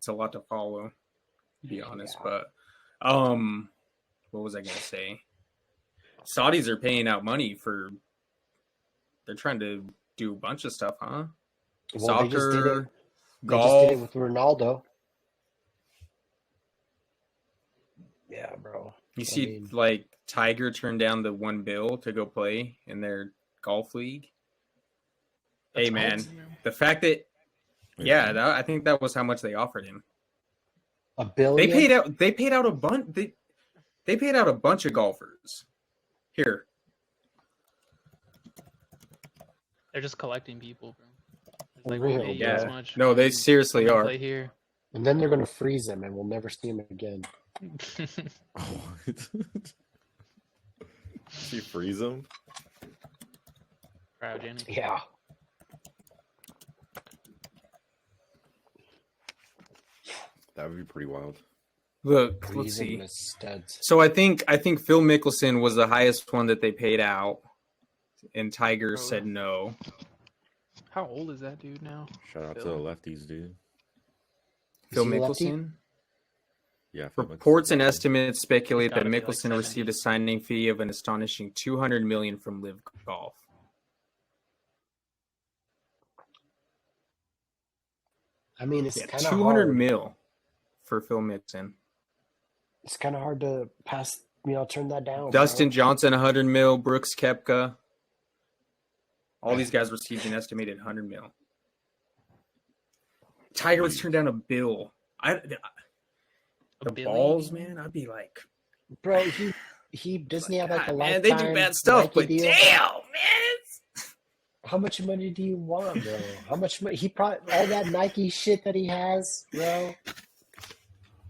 a lot to follow, to be honest. Yeah. But what was I gonna say? Saudis are paying out money for. They're trying to do a bunch of stuff, huh? Well, they just did it. Soccer, They just did it golf. with Ronaldo. Yeah, bro. You see, mean- like Tiger turned down the $1 billion to go play in their golf league. Hey, That's man, awesome. the fact that I think that was how much they offered him. $1 billion. They paid out a bunch. They paid out a bunch of golfers. Here, They're just collecting people, bro. It's like, Real, we'll pay you this Yeah. much. No, they Come seriously and are. Play here. And then they're gonna freeze him, and we'll never see him again. You freeze them? Cryogenic. Yeah. That would be pretty wild. Look, let's Freeze him see. as studs. So I think Phil Mickelson was the highest one that they paid out, and Tiger Oh. said no. How old is that dude now? Shout out to the Phil. lefties, dude. Phil he a lefty? Mickelson. Yeah. Phil Reports and Mickelson. estimates speculate that Gotta be like Mickelson 70. received a signing fee of an astonishing $200 million from Live Golf. I mean, it's Yeah, kind of 200 hard. mil for Phil Mickelson. It's kind of hard to pass. Turn that down. Dustin bro. Johnson, 100 mil. Brooks Koepka. All these guys received an estimated 100 mil. Tiger was turned down a bill. The Billy? balls, man. I'd be like, Bro, he doesn't he have like a God, lifetime? man, they do bad stuff, Nike but deal? damn, man. How much money do you want, bro? How much money? He probably all that Nike shit that he has, bro.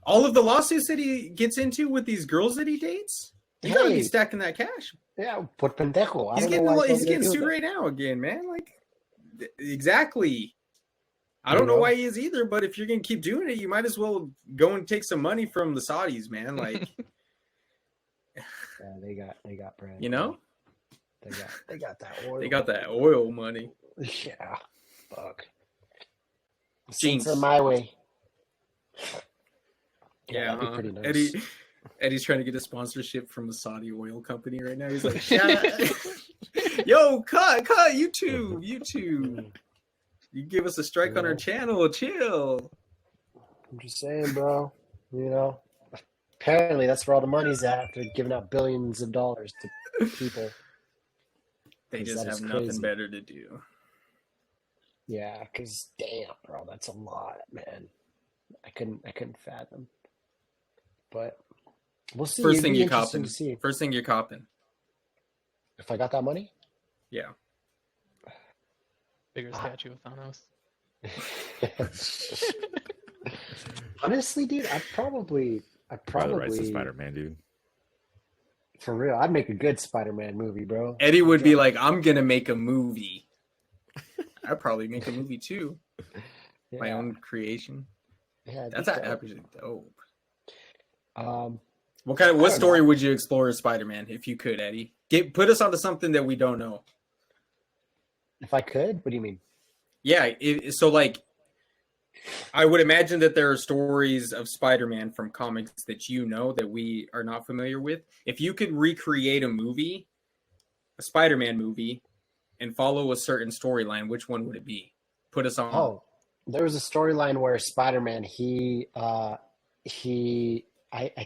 All of the lawsuits that he gets into with these girls that he dates, you gotta be Hey. stacking that cash. Yeah, por pendejo. I He's don't getting know why he's he getting doesn't do sued that. right now again, man. Like, exactly. I You don't know know? why he is either, but if you're gonna keep doing it, you might as well go and take some money from the Saudis, man. Like, Yeah, they got bread. you know, They got that oil. they got that oil money. Yeah, fuck. Jinx. Censor my way. Yeah, that'd be pretty nice. Eddie's trying to get a sponsorship from a Saudi oil company right now. He's like, yo, cut, YouTube. You give us a strike on our channel, chill. I'm just saying, bro. Apparently that's where all the money's at. They're giving out billions of dollars to people. They just That is have nothing crazy. better to do. Yeah, because damn, bro, that's a lot, man. I couldn't fathom. But we'll see. First It'd thing be you're interesting copping. to see First thing you're copping. if I got that money. Yeah. Bigger statue of Thanos. Honestly, dude, I'd probably By the rights to Spider-Man, dude. for real. I'd make a good Spider-Man movie, bro. Eddie would be like, I'm gonna make a movie. I'd probably make a movie too. My Yeah. own creation. Yeah, That's dope. actually dope. What I don't story know. would you explore as Spider-Man if you could, Eddie? Put us onto something that we don't know. If I could, what do you mean? Yeah, so like, I would imagine that there are stories of Spider-Man from comics that you know that we are not familiar with. If you could recreate a movie, a Spider-Man movie, and follow a certain storyline, which one would it be? Put us on. Oh, there was a storyline where Spider-Man, I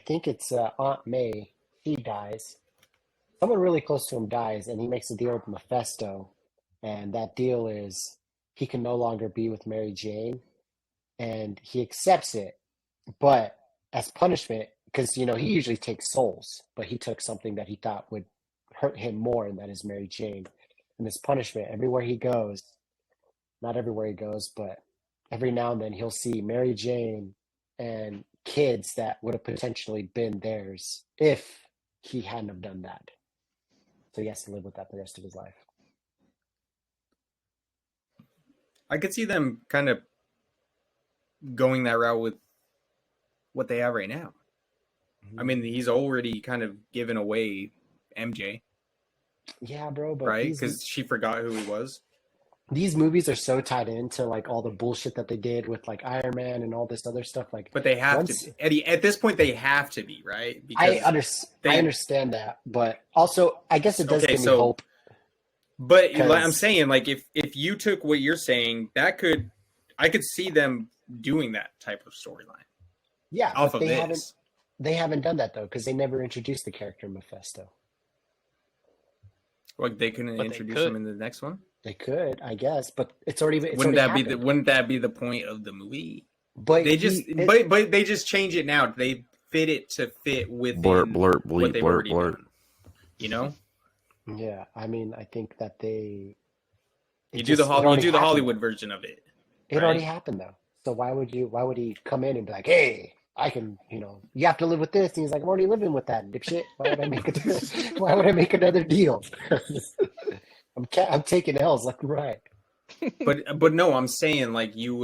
think it's Aunt May. He dies. Someone really close to him dies, and he makes a deal with Mephisto. And that deal is he can no longer be with Mary Jane, and he accepts it. But as punishment, because he usually takes souls, but he took something that he thought would hurt him more, and that is Mary Jane. And this punishment, everywhere he goes, not everywhere he goes, but every now and then he'll see Mary Jane and kids that would have potentially been theirs if he hadn't have done that. So he has to live with that the rest of his life. I could see them kind of going that route with what they have right now. I mean, he's already kind of given away MJ, Yeah, bro, but right? Because she forgot who he was. these movies are so tied into like all the bullshit that they did with like Iron Man and all this other stuff. Like, But they have once- to be. Eddie, at this point, they have to be, right? I they- understand that, but also I guess it does Okay, give me so- hope. But like, I'm 'Cause- saying, like, if you took what you're saying, I could see them doing that type of storyline Yeah, off but of they this. haven't done that though because they never introduced the character Mephisto. Like, they couldn't But they introduce could. him in the next one. They could, I guess, but it's already Wouldn't happened. that be the point of the movie? But They just but they just change it now. They fit it to fit within Blurt, blurt, what bleep, they've blurt, already blurt. done. You know? yeah, I mean, I think that they You do the already happened. Hollywood version of it. It already happened though. So why would he come in and be like, hey, I can, you have to live with this? And he's like, I'm already living with that, dipshit. Why would I make another deal? I'm taking L's left and right. But no, I'm saying like you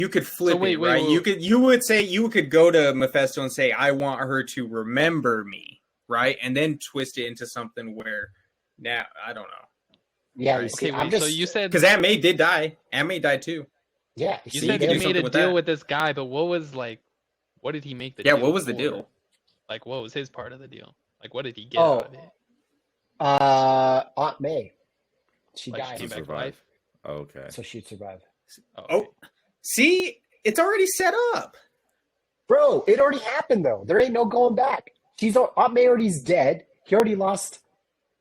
could flip it, right? You could go to Mephisto and say, I want her to remember me, right? And then twist it into something where now I don't know. Yeah, right? you see, so you said because Aunt May did die. Aunt May died too. Yeah, you said he made a deal with this guy, but what did he make the deal? Yeah, what was the for? deal? Like, what was his part of the deal? Like, what did he get out of it? Aunt May, she Like, died. she came back to life. Okay. So she'd survive. Okay. See, it's already set up, bro. It already happened though. There ain't no going back. Aunt May already's dead. He already lost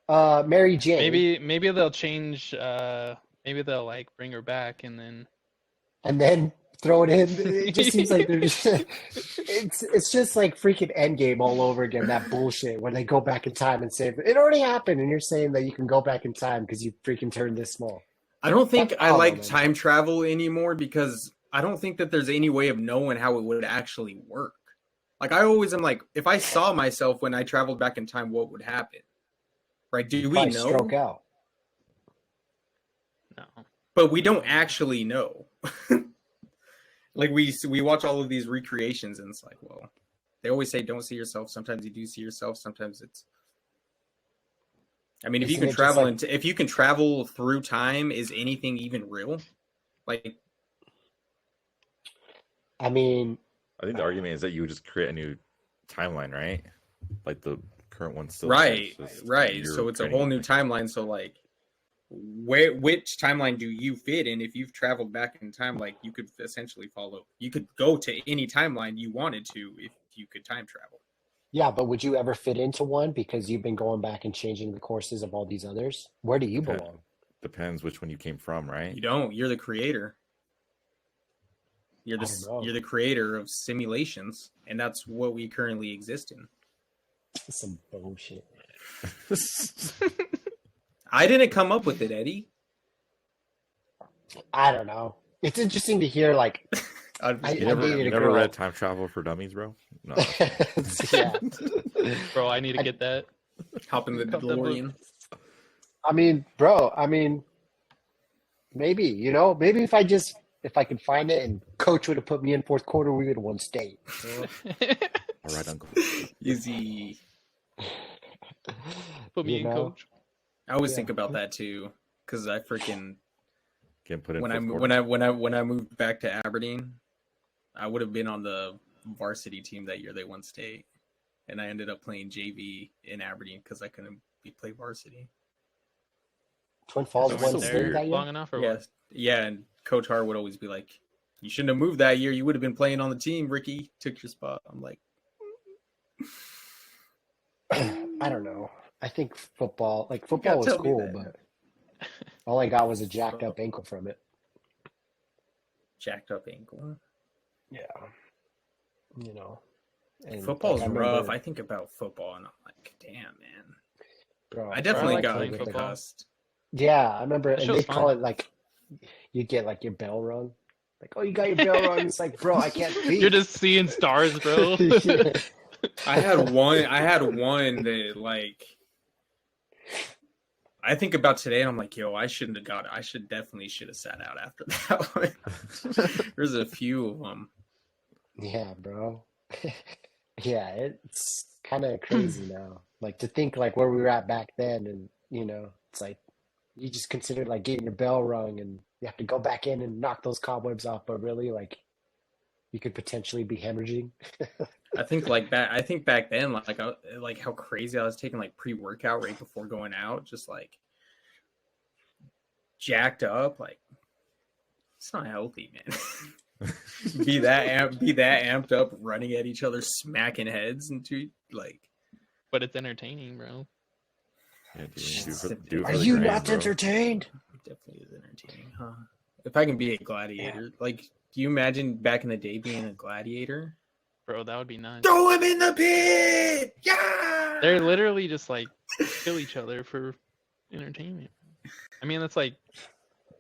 Mary Jane. Maybe they'll change. Maybe they'll like bring her back and then throw it in. It just seems like they're just. It's just like freaking Endgame all over again. That bullshit when they go back in time and say it already happened, and you're saying that you can go back in time because you freaking turned this small. I don't think I like time travel anymore because I don't think that there's any way of knowing how it would actually work. Like I always am like, if I saw myself when I traveled back in time, what would happen? Right? Do we know? Stroke out. no. But we don't actually know. Like we watch all of these recreations and it's like, well, they always say don't see yourself. Sometimes you do see yourself. Sometimes it's. I mean, if you can travel through time, is anything even real? Like, I mean, I think the argument is that you would just create a new timeline, right? Like the current one still. right. So it's a whole new timeline. So like, which timeline do you fit in? If you've traveled back in time, like you could essentially you could go to any timeline you wanted to if you could time travel. yeah, but would you ever fit into one because you've been going back and changing the courses of all these others? Where do you belong? Depends which one you came from, right? You don't. You're the creator. You're the creator of simulations, and that's what we currently exist in. Some bullshit. I didn't come up with it, Eddie. I don't know. It's interesting to hear like You never read Time Travel for Dummies, bro? No. yeah. Bro, I need to get that. Hop in the DeLorean. I mean, bro, maybe, maybe if I could find it and coach would have put me in fourth quarter, we would have won state. All right, Uncle. Easy. Put me in, coach. I always think about that too, because I freaking Can't put in when I moved back to Aberdeen, I would have been on the varsity team that year they won state, and I ended up playing JV in Aberdeen because I couldn't play varsity. Twin Falls won there state that year? long enough, or what? Yeah, and Coach Hart would always be like, "You shouldn't have moved that year. You would have been playing on the team. Ricky took your spot." I'm like, I don't know. I think football was cool, but all I got was a jacked up ankle from it. Jacked up ankle. Yeah. And football's rough. I think about football and I'm like, damn, man. Bro, I definitely got playing concussed. Yeah, I remember, and they call fun. it like, you get like your bell rung. Like, oh, you got your bell rung. It's like, bro, I can't see. You're just seeing stars, bro. Yeah. I had one that like I think about today and I'm like, yo, I definitely should have sat out after that one. There's a few of them. Yeah, bro. Yeah, it's kind of crazy now. Like to think like where we were at back then, and it's like you just consider like getting your bell rung, and you have to go back in and knock those cobwebs off. But really, like you could potentially be hemorrhaging. I think back then, like how crazy I was taking like pre-workout right before going out, just like jacked up. Like it's not healthy, man. be that amped up, running at each other, smacking heads into like. But it's entertaining, bro. Yeah, Are you not entertained? It definitely is entertaining, huh? If I can be a gladiator, like, do you imagine back in the day being a gladiator? Bro, that would be nice. Throw him in the pit! Yeah! They're literally just like kill each other for entertainment. I mean, that's like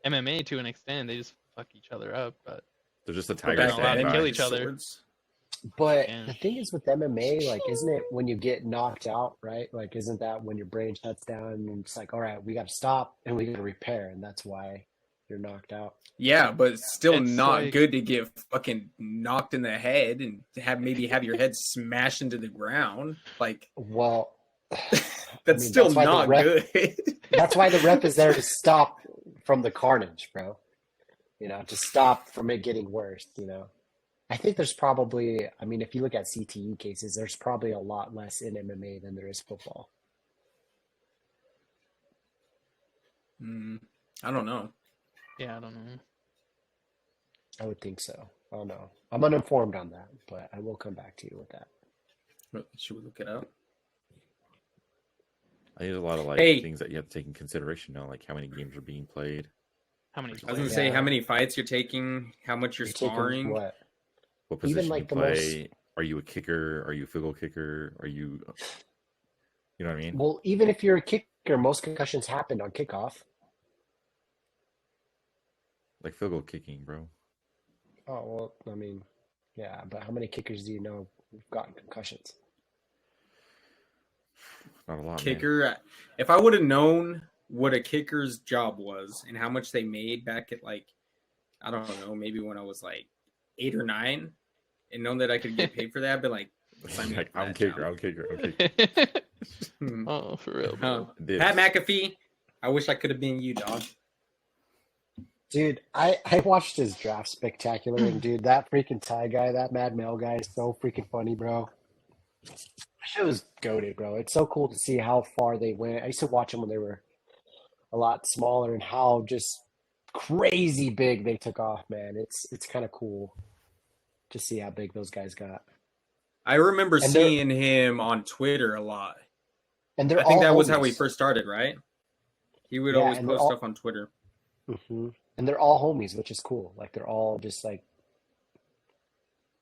MMA to an extent. They just fuck each other up, but They're just a But tiger they're back not allowed to then, kill you each had other. swords. But Yeah. the thing is with MMA, like, isn't it when you get knocked out, right? Like, isn't that when your brain shuts down and it's like, all right, we got to stop and we got to repair, and that's why you're knocked out. Yeah, but it's still It's not like- good to get fucking knocked in the head and maybe have your head smashed into the ground. Like Well, that's mean, still that's why the not ref- good. that's why the ref is there to stop from the carnage, bro. You know, to stop from it getting worse, you know. I think there's probably, I mean, if you look at CTE cases, there's probably a lot less in MMA than there is football. I don't know. Yeah, I don't know. I would think so. I don't know. I'm uninformed on that, but I will come back to you with that. Should we look it up? I think there's a lot of like Hey. things that you have to take in consideration now, like how many games are being played. How many I was gonna players? say Yeah. how many fights you're taking, how much you're taking sparring. what? What Even, position like, you the play? Are you a kicker? Are you a field goal kicker? Are you, you know what I mean? Well, even if you're a kicker, most concussions happened on kickoff. Like field goal kicking, bro. Oh, well, I mean, yeah, but how many kickers do you know who've gotten concussions? Not a lot, man. Kicker. If I would have known what a kicker's job was and how much they made back at like, I don't know, maybe when I was like 8 or 9, and known that I could get paid for that, I'd be like, sign me up Like, for I'm that kicker. job. I'm kicker. I'm kicker. Hmm. Oh, for real, bro. Dibs. Pat McAfee. I wish I could have been you, dog. Dude, I watched his draft spectacular, and dude, that freaking Ty guy, that Mad Mel guy is so freaking funny, bro. That shit was goated, bro. It's so cool to see how far they went. I used to watch them when they were a lot smaller and how just crazy big they took off, man. It's kind of cool to see how big those guys got. I remember And they're- seeing him on Twitter a lot. And they're I think all that was how homies. he first started, right? He would Yeah, always and they're post all- stuff on Twitter. And they're all homies, which is cool. Like they're all just like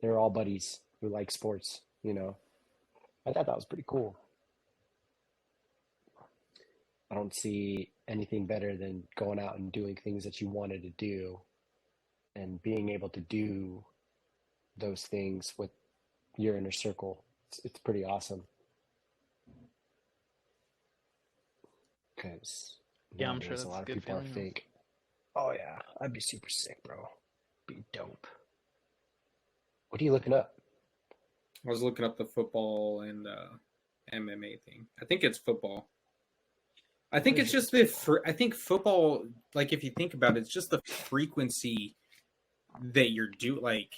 they're all buddies who like sports, you know. I thought that was pretty cool. I don't see anything better than going out and doing things that you wanted to do and being able to do those things with your inner circle. It's pretty awesome. Because Yeah, I'm sure nowadays that's a a lot of good people are feeling. fake. Oh yeah, I'd be super sick, bro. Be dope. What are you looking up? I was looking up the football and MMA thing. I think it's football. I think it's just I think football, like if you think about it, it's just the frequency that you're like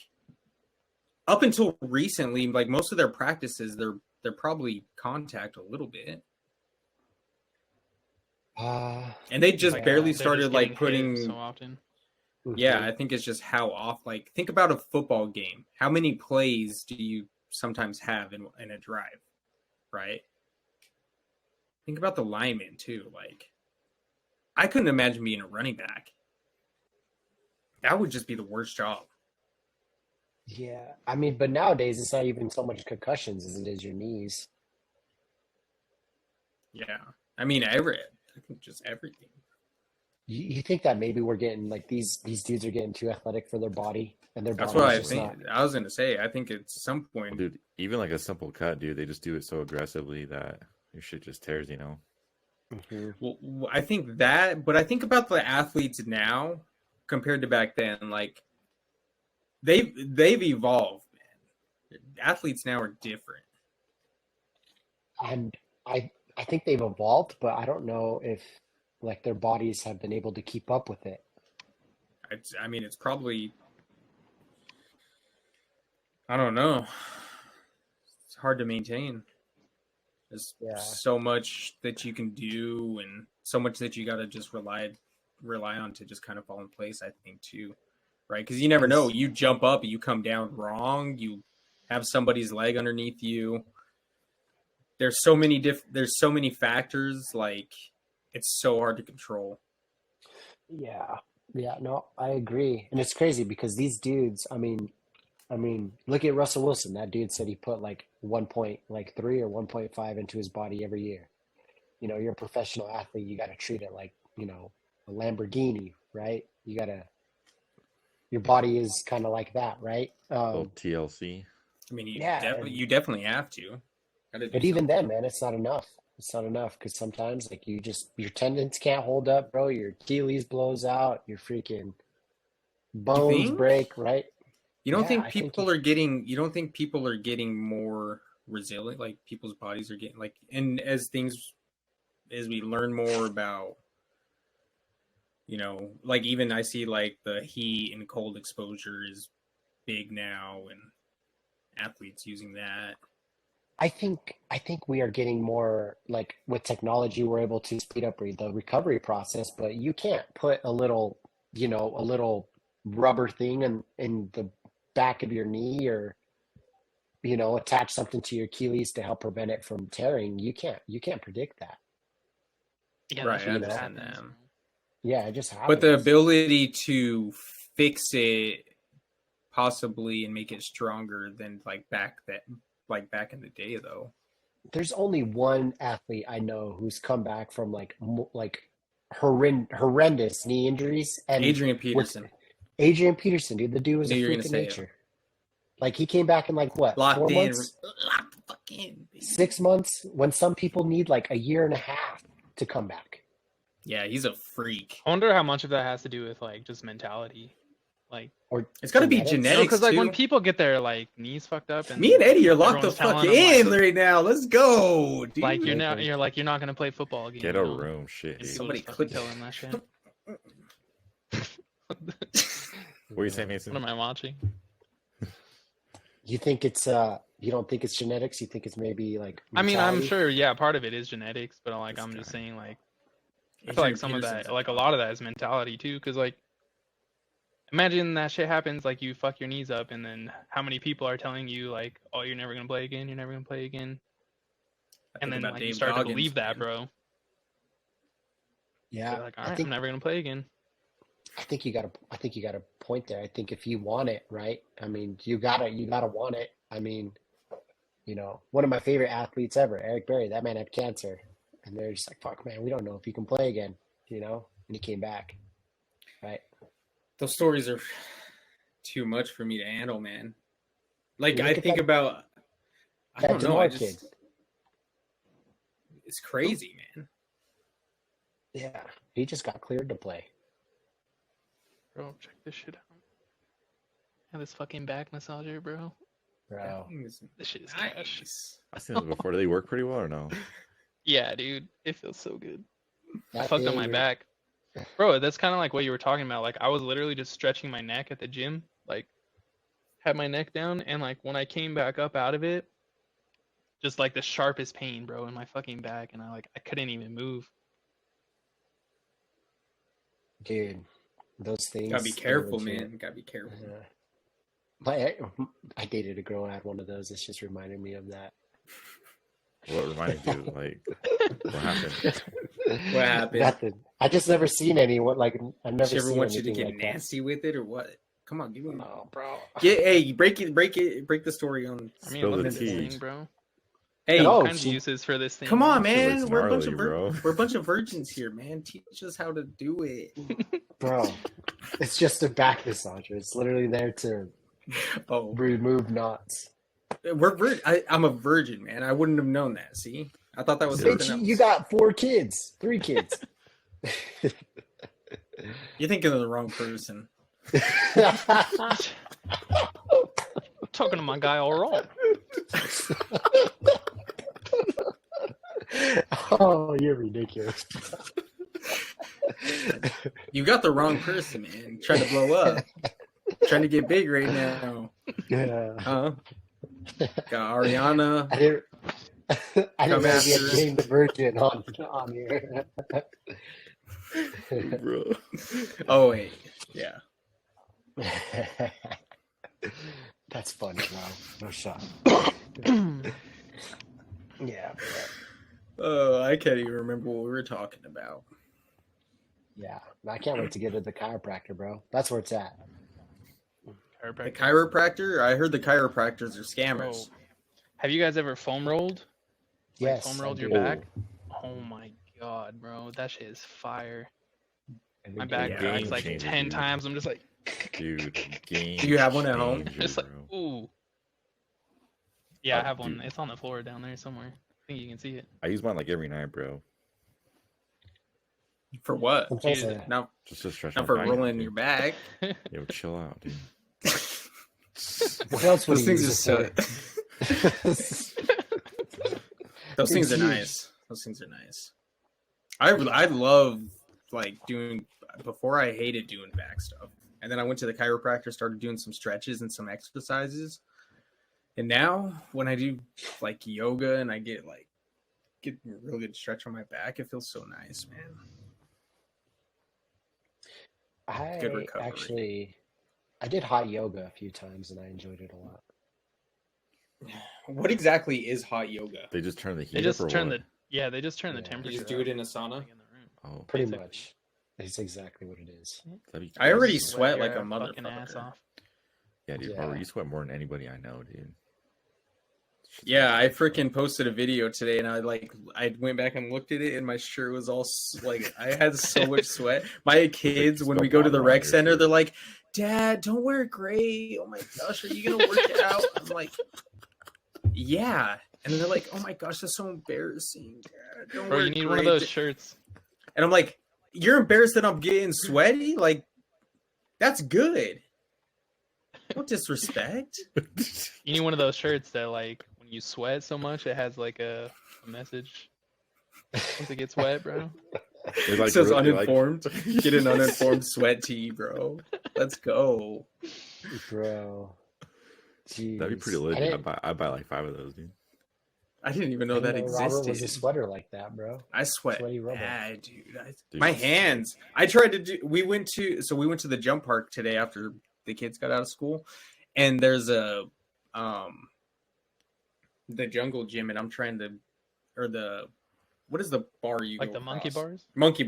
up until recently, like most of their practices, they're probably contact a little bit. And they just Yeah, barely They're started just like getting hit putting so often. Yeah, I think it's just how off. Like, think about a football game. How many plays do you sometimes have in a drive, right? Think about the lineman too. Like, I couldn't imagine being a running back. That would just be the worst job. Yeah, I mean, but nowadays it's not even so much concussions as it is your knees. Yeah, I mean, I think just everything. You think that maybe we're getting like these dudes are getting too athletic for their body and their That's body what is I just think. not. I was gonna say. I think at some point, Dude, even like a simple cut, dude, they just do it so aggressively that your shit just tears, you know? Well, I think that, but I think about the athletes now compared to back then. Like they've evolved, man. Athletes now are different. And I think they've evolved, but I don't know if like their bodies have been able to keep up with it. I mean, it's probably, I don't know. It's hard to maintain. There's Yeah. so much that you can do, and so much that you got to just rely on to just kind of fall in place. I think too, right? Because you never know. You jump up, you come down wrong. You have somebody's leg underneath you. There's so many factors. Like it's so hard to control. Yeah. Yeah, no, I agree. And it's crazy because these dudes, I mean, look at Russell Wilson. That dude said he put like 1.3 or 1.5 into his body every year. You know, you're a professional athlete, you got to treat it like, a Lamborghini, right? Your body is kind of like that, right? Little TLC. I mean, Yeah, you definitely have to. Gotta do but even something. then, man, it's not enough. It's not enough because sometimes, like, your tendons can't hold up, bro. Your Achilles blows out. Your freaking You bones think? break, right? You don't Yeah, think I think people are getting? You don't think people are getting more resilient? Like people's bodies are getting like, and as we learn more about, like even I see like the heat and cold exposure is big now, and athletes using that. I think we are getting more like with technology, we're able to speed up the recovery process, but you can't put a little rubber thing in the back of your knee or attach something to your Achilles to help prevent it from tearing. You can't predict that. Yeah, Right, that I shit just understand happens. that. Yeah, it just happens. But the ability to fix it possibly and make it stronger than like back in the day though. There's only one athlete I know who's come back from like horrendous knee injuries, and Adrian with Peterson. Adrian Peterson, dude, the dude was Knew a you were freak gonna of say it. nature. Like he came back in like what, Locked 4 in. months, Locked the fuck in, baby. 6 months, when some people need like a year and a half to come back. Yeah, he's a freak. I wonder how much of that has to do with like just mentality. Like, Or It's gotta be you know, genetics because like when too. people get their like knees fucked up, and Me and Eddie are locked the everyone's fuck telling them, in right now. Let's go, dude. like you're Like, not gonna play football again. Get you a know? room, shit. And Dude. people Somebody just fucking click. tell them that shit. What are you saying, Mason? What am I watching? you think it's you don't think it's genetics? You think it's maybe like I mean, I'm mentality? sure, yeah, part of it is genetics, but like This I'm just guy. saying, like I feel like some of that, like a lot of that is mentality too, because like imagine that shit happens, like you fuck your knees up, and then how many people are telling you like, oh, you're never gonna play again, you're never gonna play again, and then like you start to believe that, bro. Yeah, You're like, all right, I'm never gonna play again. I think you got a point there. I think if you want it, right? I mean, you gotta want it. I mean, one of my favorite athletes ever, Eric Berry. That man had cancer, and they're just like, "Fuck, man, we don't know if he can play again." And he came back, right? Those stories are too much for me to handle, man. Like Look I at think that- about, I that don't know. Denard kid. It's crazy, man. Yeah, he just got cleared to play. Bro, check this shit out. Have this fucking back massager, bro. Bro, This shit is cash. Nice. I've seen this before. Do they work pretty well or no? Yeah, dude, it feels so good. I that fucked up thing, my you're- back. Bro, that's kind of like what you were talking about. Like I was literally just stretching my neck at the gym, like had my neck down, and like when I came back up out of it, just like the sharpest pain, bro, in my fucking back, and I couldn't even move. dude. Those things. Gotta be they're careful, legit. man. Gotta be careful. Yeah. I dated a girl who had one of those. It's just reminded me of that. What reminded you? Like, what happened? What happened? Nothing. I just never seen anyone like. I've never She ever seen want you to anything get like that. nasty with it or what? Come on, give me. No, bro. Hey, break the story on. I mean, Spill look the at this tea. thing, bro. Hey, There's all Oh, kinds of she- uses for this thing. come on, Shit man. looks We're a bunch gnarly, of bro. we're a bunch of virgins here, man. Teach us how to do it. Bro, it's just a back massager. It's literally there to Oh, remove knots. I'm a virgin, man. I wouldn't have known that. See, I thought that was Bitch, something else. Bitch, you got 3 kids. You're thinking of the wrong person. Talking to my guy all wrong. Oh, you're ridiculous. You got the wrong person, man. Trying to blow up, trying to get big right now. Yeah. Huh? Got Ariana. I didn't Come know you after. had named the virgin on here. Bro. Oh wait, yeah. That's funny, bro. No shot. Yeah. Oh, I can't even remember what we were talking about. Yeah. I can't wait to get to the chiropractor, bro. That's where it's at. The chiropractor? I heard the chiropractors are Bro, scammers. have you guys ever foam rolled? Yes. Foam I rolled your do. back? Oh my god, bro, that shit is fire. My back Yeah, cracks game like changer, 10 dude. times. I'm just like, Dude, game. Do you have one at home? changer, just like, bro. ooh. Yeah, I Oh, have one. dude. It's on the floor down there somewhere. I think you can see it. I use mine like every night, bro. For what? Sometimes Jesus. I- Not, Just to stretch not my for back, rolling dude. your back. Yo, chill out, dude. What else would Those you things are use so. it for? Those things are Huge. nice. Those things are nice. I love like doing. Before I hated doing back stuff, and then I went to the chiropractor, started doing some stretches and some exercises, and now when I do like yoga and I get a real good stretch on my back, it feels so nice, man. Good recovery. I did hot yoga a few times and I enjoyed it a lot. What exactly is hot yoga? They just turn the heat They just up or turn what? they just turn the Yeah. You temperature. just do it up in a sauna? in the room. Oh, Pretty Basically. much. It's exactly what it is. that'd be I already crazy. sweat like your a fucking ass motherfucker. off. Yeah, dude, Yeah. Barbara, you sweat more than anybody I know, dude. Yeah, I freaking posted a video today, and I went back and looked at it, and my shirt was all like I had so much sweat. My kids, when we go to the rec center, they're like, "Dad, don't wear gray. Oh my gosh, are you gonna work it out?" I'm like, "Yeah," and they're like, "Oh my gosh, that's so embarrassing, Dad. Don't Bro, wear you need gray." one of those shirts. And I'm like, "You're embarrassed that I'm getting sweaty? Like, that's good. Don't disrespect." You need one of those shirts that like when you sweat so much it has like a message. Once it gets wet, bro. It like, Says really, uninformed. Get an uninformed sweat tee, bro. Let's go. Bro. Jeez. That'd be pretty I legit. didn't, I'd buy like 5 of those, dude. I didn't even I know didn't that know Robert was a existed. sweater like that, bro. I sweat Sweaty rubber. bad, dude. Dude. My hands. I tried to do. We went to the jump park today after the kids got out of school, and there's the jungle gym, and I'm trying to, or the, what is the bar you Like go the monkey across? bars? Monkey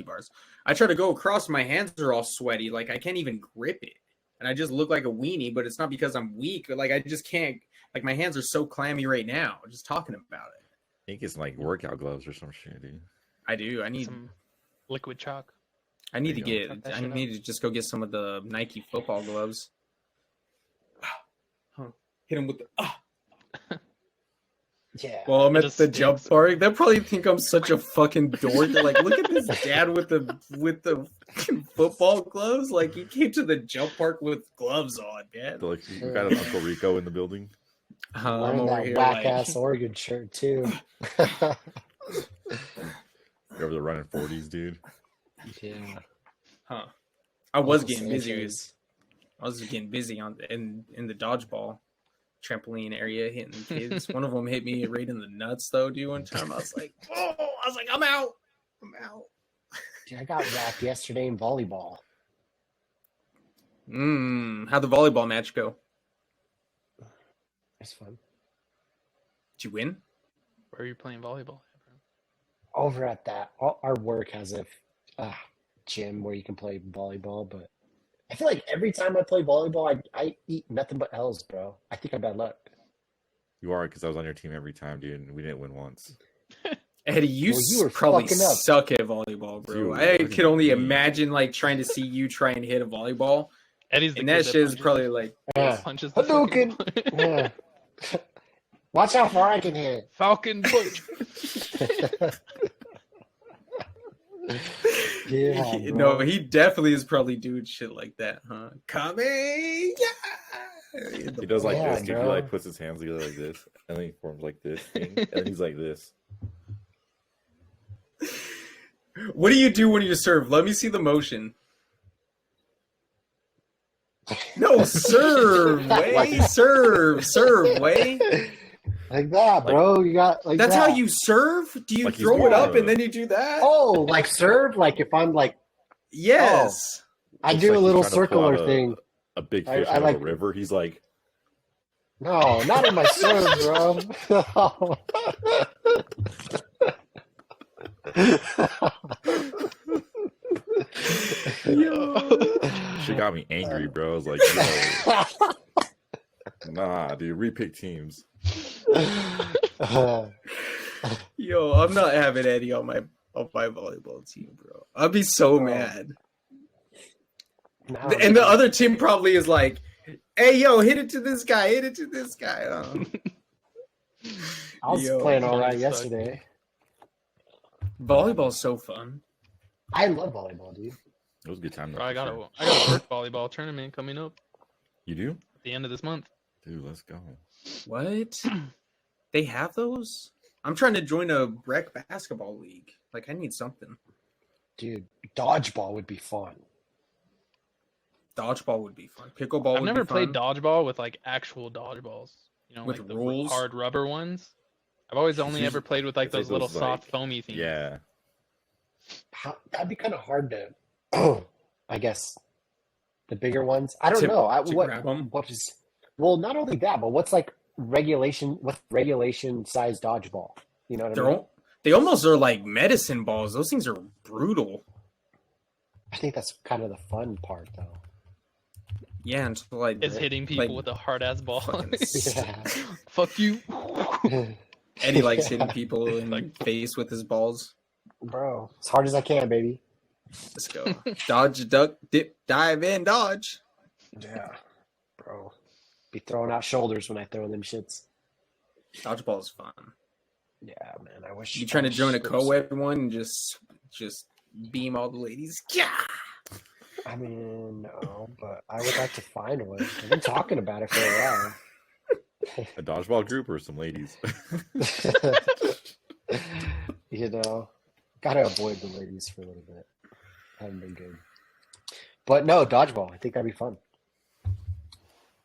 bars. I try to go across, my hands are all sweaty, like I can't even grip it, and I just look like a weenie. But it's not because I'm weak. Like I just can't. Like my hands are so clammy right now. Just talking about it. I think it's like workout gloves or some shit, dude. I do. I need Some liquid chalk. to There you get. Cut that I shit need to just go get some of the Nike football gloves. Hit him with the. Yeah. Well, I'm It at just the jump stinks. park. They'll probably think I'm such a fucking dork. They're like, look at this dad with the football gloves. Like he came to the jump park with gloves on, man. So, like, you got an Uncle Rico in the building. I'm Wearing over that here whack like, ass Oregon shirt too. You're over there running 40s, dude. Yeah. huh? I was Uncle getting busy. Sanchez. I was getting busy in the dodgeball trampoline area, hitting the kids. One of them hit me right in the nuts, though. Dude, one time I was like, "Oh!" I was like, "I'm out. I'm out." Dude, I got whacked yesterday in volleyball. How'd the volleyball match go? It's fun. Did you win? Where are you playing volleyball at, bro? Over at that, our work has a gym where you can play volleyball, but I feel like every time I play volleyball, I eat nothing but L's, bro. I think I'm bad luck. You are, because I was on your team every time, dude, and we didn't win once. Eddie, you, Well, you were probably fucking up. suck at volleyball, bro. Dude, I what could only do you mean? imagine like trying to see you try and hit a volleyball, Eddie's the and kid that shit is punches- probably like, Yeah. punches the Hadouken! fucking- Yeah. Watch how far I can hit. Falcon punch. Yeah, no, bro. he definitely is probably doing shit like that, huh? Coming, yeah. He does like Yeah, this, dude. He bro. like puts his hands together like this, and then he forms like this thing, and then he's like this. What do you do when you serve? Let me see the motion. No, serve, way, serve, way. Like that, bro. You got like That's that. how you serve? Do you Like he's throw it up doing and then you do that? Oh, like serve? Like if I'm like, Yes. I Looks do like a he's little trying to pull circular out thing. A big I fish out like- of a river. He's like, No, not in my serve, bro. she got me angry, bro. I was like, yo, nah, dude, repick teams. Yo, I'm not having Eddie on of my volleyball team, bro. I'd be so mad. No, And the other team probably is like, "Hey, yo, hit it to this guy. Hit it to this guy." Oh. I was Yo, playing all right suck. yesterday. Volleyball's so fun. I love volleyball, dude. It was a good time. Bro, though, I got for a sure. work volleyball tournament coming up You do, at the end of this month. dude. Let's go. What? They have those? I'm trying to join a rec basketball league. Like, I need something. Dude, dodgeball would be fun. Dodgeball would be fun. Pickleball I've would never be played fun. dodgeball with like actual dodgeballs. You know, With like the rules? hard rubber ones. I've always only ever played with like It's like those little those, soft like- foamy things. Yeah, That'd be kind of hard to, I guess, the bigger ones. I don't To- know. to grab 'em? What is? Well, not only that, but what's like regulation? What's regulation size dodgeball? You know what I mean? They almost are like medicine balls. Those things are brutal. I think that's kind of the fun part, though. Yeah, until like Is hitting people like, with a hard ass ball. fucking Yeah. Fuck you. Eddie likes Yeah. hitting people in the face with his balls. Bro, as hard as I can, baby. Let's go. Dodge, duck, dip, dive in, dodge. Yeah, bro. Be throwing out shoulders when I throw them shits. Dodgeball is fun. Yeah, man. I wish. You trying to join a it was- co-ed one and just beam all the ladies? Yeah. I mean, no, but I would like to find one. I've been talking about it for a a dodgeball group or some ladies. while. You know, gotta avoid the ladies for a little bit. Haven't been good. But no, dodgeball. I think that'd be fun.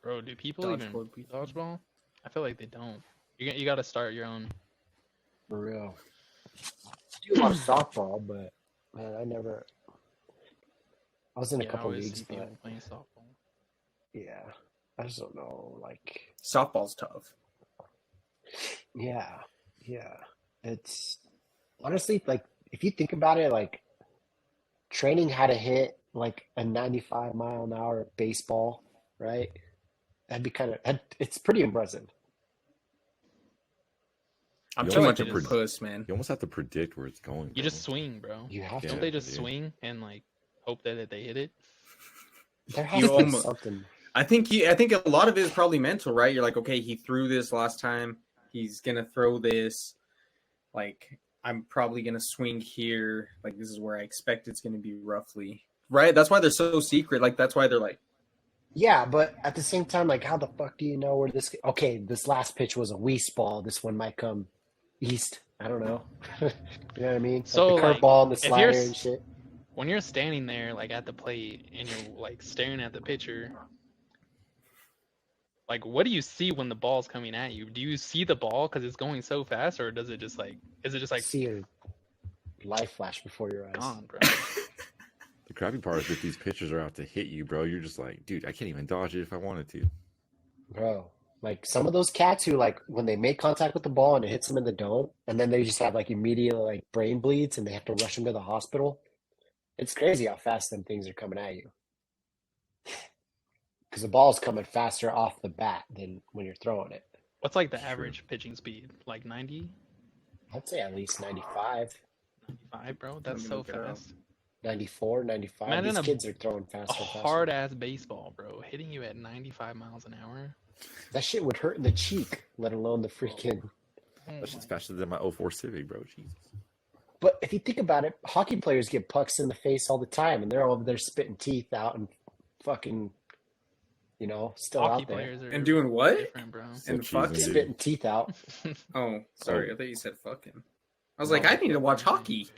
Bro, do people Dodgeball even would be fun. dodgeball? I feel like they don't. You got to start your own. For real. I do a lot of softball, but man, I was in a Yeah, I couple always leagues, see but people playing softball. yeah, I just don't know. Like, Softball's tough. yeah, it's honestly like if you think about it, like training how to hit like a 95-mile-an-hour baseball, right? That'd be it's pretty impressive. I'm You too almost much of have a to puss, man. You almost have to predict where it's going. You bro. just swing, bro. You have Yeah. Don't to. they just dude. swing and like hope that they hit it? There has You to be almost- something. I think a lot of it is probably mental, right? You're like, okay, he threw this last time. He's gonna throw this. Like, I'm probably gonna swing here. Like, this is where I expect it's gonna be roughly. Right? That's why they're so secret. Like, that's why they're like, Yeah, but at the same time, like, how the fuck do you know where this? Okay, this last pitch was a west ball. This one might come east. I don't know. You know what I mean? So, like the like, curveball and the if you're slider s- and shit. When you're standing there like at the plate and you're like staring at the pitcher, like what do you see when the ball's coming at you? Do you see the ball because it's going so fast, or does it just like is it just like See your life flash before your eyes. gone, bro? The crappy part is if these pitchers are out to hit you, bro. You're just like, dude, I can't even dodge it if I wanted to. Bro, like some of those cats who like when they make contact with the ball and it hits them in the dome, and then they just have like immediate like brain bleeds and they have to rush them to the hospital. It's crazy how fast them things are coming at you. Because the ball's coming faster off the bat than when you're throwing it. What's like the Sure. average pitching speed? Like 90, I'd say at least 95, 95, bro? That's me so look it up. fast. 94, 95. Imagine These a- kids are throwing A faster and faster. hard ass baseball, bro, hitting you at 95 miles an hour. That shit would hurt in the cheek, let alone the freaking. Oh That shit's my- faster than my 04 Civic, bro. Jesus. But if you think about it, hockey players get pucks in the face all the time, and they're over there spitting teeth out and fucking, still Hockey out there. players are and doing what? different, bro. So And cheesing, fuck dude. Spitting teeth out. Oh, sorry. Oh. I thought you said fucking. I was like, I need to watch hockey.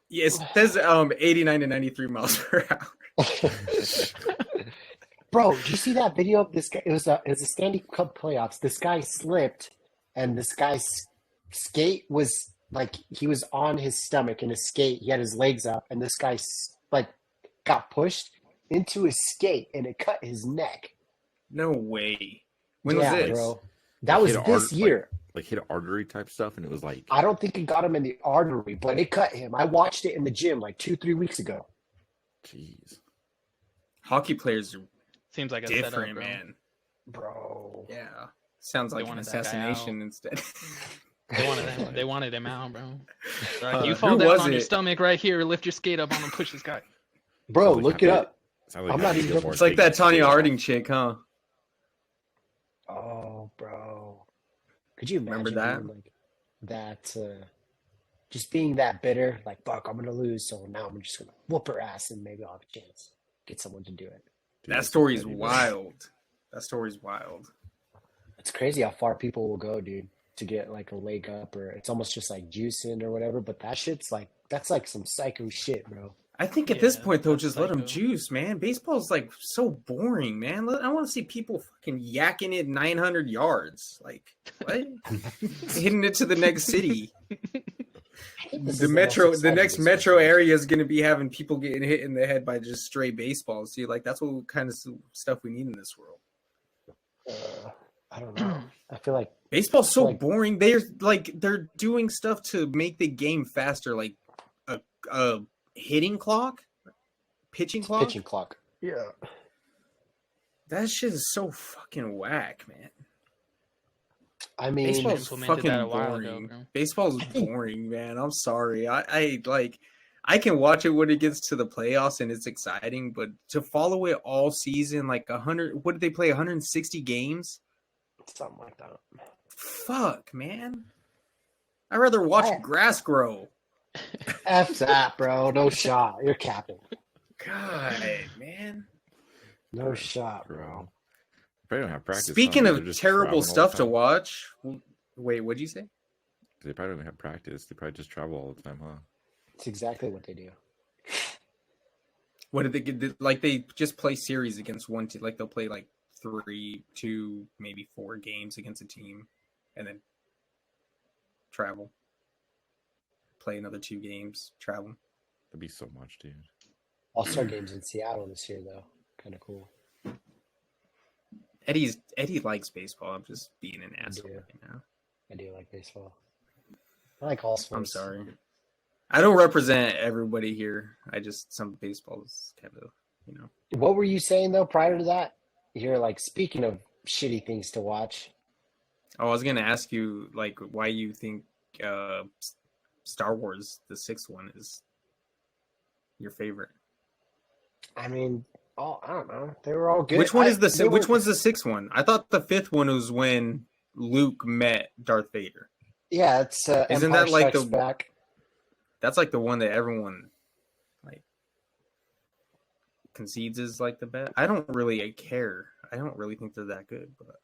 Yes, it says 89 to 93 miles per hour. Bro, did you see that video of this guy? It was a Stanley Cup playoffs. This guy slipped, and this guy's skate was like he was on his stomach in his skate. He had his legs up, and this guy like got pushed into his skate, and it cut his neck. No way. When Yeah, was this? bro. That was Hit a this art- year. Like hit an artery type stuff, and it was like, I don't think it got him in the artery, but it cut him. I watched it in the gym like 2-3 weeks ago. jeez. Hockey players are Seems like a different, setup, bro. man. Bro. Yeah. Sounds They like an wanted that guy assassination instead. They wanted him out, bro. They're like, you Who fall down was on your it? stomach right here. Lift your skate up on him. Push this guy. Bro, Sounds like look it Happy- up. sounds like I'm not Happy even- Gilmore It's like taking that his Tanya skate off. Harding chick, huh? Oh, bro. Could you Remember imagine being like that? Just being that bitter, like, fuck, I'm gonna lose, so now I'm just gonna whoop her ass and maybe I'll have a chance. Get someone to do it. Dude, That that's story's heavy, bro. wild. That story's wild. It's crazy how far people will go, dude, to get like a leg up, or it's almost just like juicing or whatever. But that shit's like, that's like some psycho shit, bro. I think at this Yeah, point, though, that's just let them psycho. juice, man. Baseball's like so boring, man. I want to see people fucking yakking it 900 yards. Like, what? Hitting it to the next city. The next metro area is going to be having people getting hit in the head by just stray baseballs. See, like, that's what kind of stuff we need in this world. I don't know. I feel like Baseball's so like- boring. They're doing stuff to make the game faster, like a hitting clock, pitching clock. pitching clock. Yeah. That shit is so fucking whack, man. I mean, Baseball's implemented fucking that a while ago, boring. bro. Baseball's boring, man. I'm sorry. I can watch it when it gets to the playoffs and it's exciting, but to follow it all season, like 100, what did they play? 160 games? something like that. Fuck, man. I'd rather watch I- grass grow. F that, bro. No shot. You're capping. God, man. No shot, bro. Probably don't have practice. Speaking huh? They're of just terrible traveling all the stuff to time. watch, wait, what'd you say? They probably don't have practice. They probably just travel all the time, huh? It's exactly what they do. What did they get? Like they just play series against one team. Like they'll play like 3, 2, maybe 4 games against a team, and then travel. Play another 2 games, travel. That'd be so much, dude. All-Star games in Seattle this year, though. Kind of cool. Eddie likes baseball. I'm just being an asshole do. right now. I do like baseball. I like all sports. I'm sorry. I don't represent everybody here. Some baseball's kind of, What were you saying, though, prior to that? You're like, speaking of shitty things to watch. Oh, I was gonna ask you like why you think Star Wars, the 6th one, is your favorite. I mean, I don't know. They were all good. Which one is they which were- one's the 6th one? I thought the 5th one was when Luke met Darth Vader. Yeah, it's Isn't Empire that like Strikes the- Back. That's like the one that everyone like concedes is like the best. I don't really care. I don't really think they're that good, but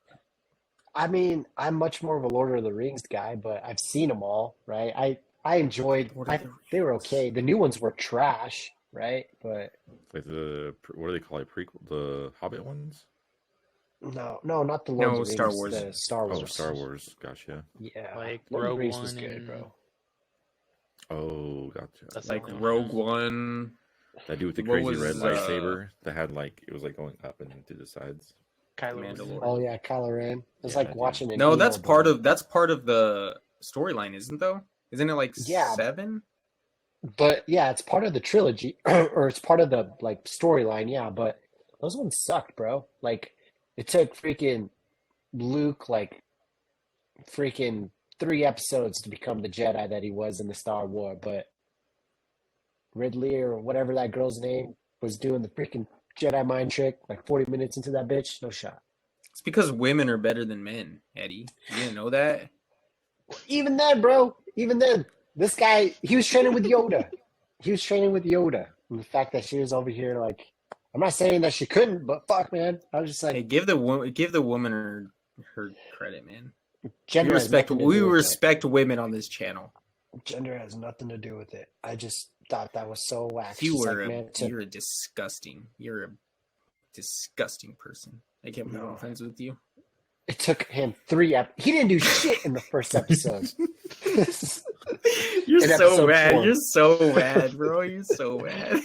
I mean, I'm much more of a Lord of the Rings guy, but I've seen them all, right? I enjoyed. Lord of the They were Rings. okay. The new ones were trash, right? But Like what do they call it? Prequel, the Hobbit ones? no, not the Lord No, of the Rings. Star Wars. The Star Wars. Oh, Star Wars. Gotcha. Yeah, Like Lord of the Rogue Rings was One good, and- bro. Oh, gotcha. That's like the only Rogue one. One. That dude with the What crazy red was, lightsaber that had like it was like going up and to the sides. Kylo Ren. Mandalorian. Oh yeah, Kylo Ren. It's Yeah, like dude. watching an No, emo that's part boy. of the storyline, isn't though? Isn't it like Yeah. 7? But yeah, it's part of the trilogy, or it's part of the like storyline. Yeah, but those ones sucked, bro. Like it took freaking Luke like freaking 3 episodes to become the Jedi that he was in the Star Wars. But Ridley or whatever that girl's name was doing the freaking Jedi mind trick like 40 minutes into that bitch. No shot. It's because women are better than men, Eddie. You didn't know that? Even then, bro. Even then, this guy, he was training with Yoda. And the fact that she was over here, like, I'm not saying that she couldn't, but fuck, man. I was just like, Hey, give the woman her credit, man. gender has nothing to We do with respect women on this channel. it. Gender has nothing to do with it. I just thought that was so whack. You Just were like, man, you're a disgusting person. I can't believe I'm friends with you. it took him 3 episodes. He didn't do shit in the first episode. You're In so episode bad. 4. You're so bad, bro. You're so bad.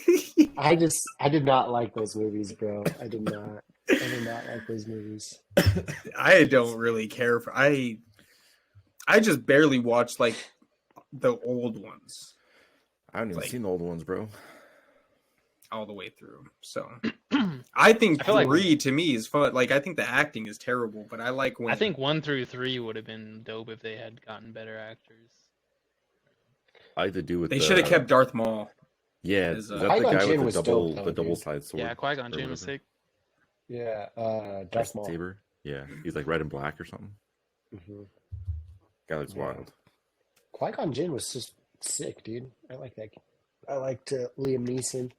I did not like those movies, bro. I did not like those movies. I don't really care for I just barely watch like the old ones. I haven't even Like- seen the old ones, bro. all the way through. So I think I feel like- 3 to me is fun. Like I think the acting is terrible, but I like when I think 1 through 3 would have been dope if they had gotten better actors. I like to do with they should have kept Darth Maul. Yeah, Is, is that the Qui-Gon guy Jinn with was the dope, though, double dude. sided sword? Yeah, Qui-Gon or Jinn was whatever? sick. Yeah, Darth Maul. Saber? Yeah, he's like red and black or something. Mm-hmm. Guy looks Yeah. wild. Qui-Gon Jinn was just sick, dude. I like that. I liked Liam Neeson.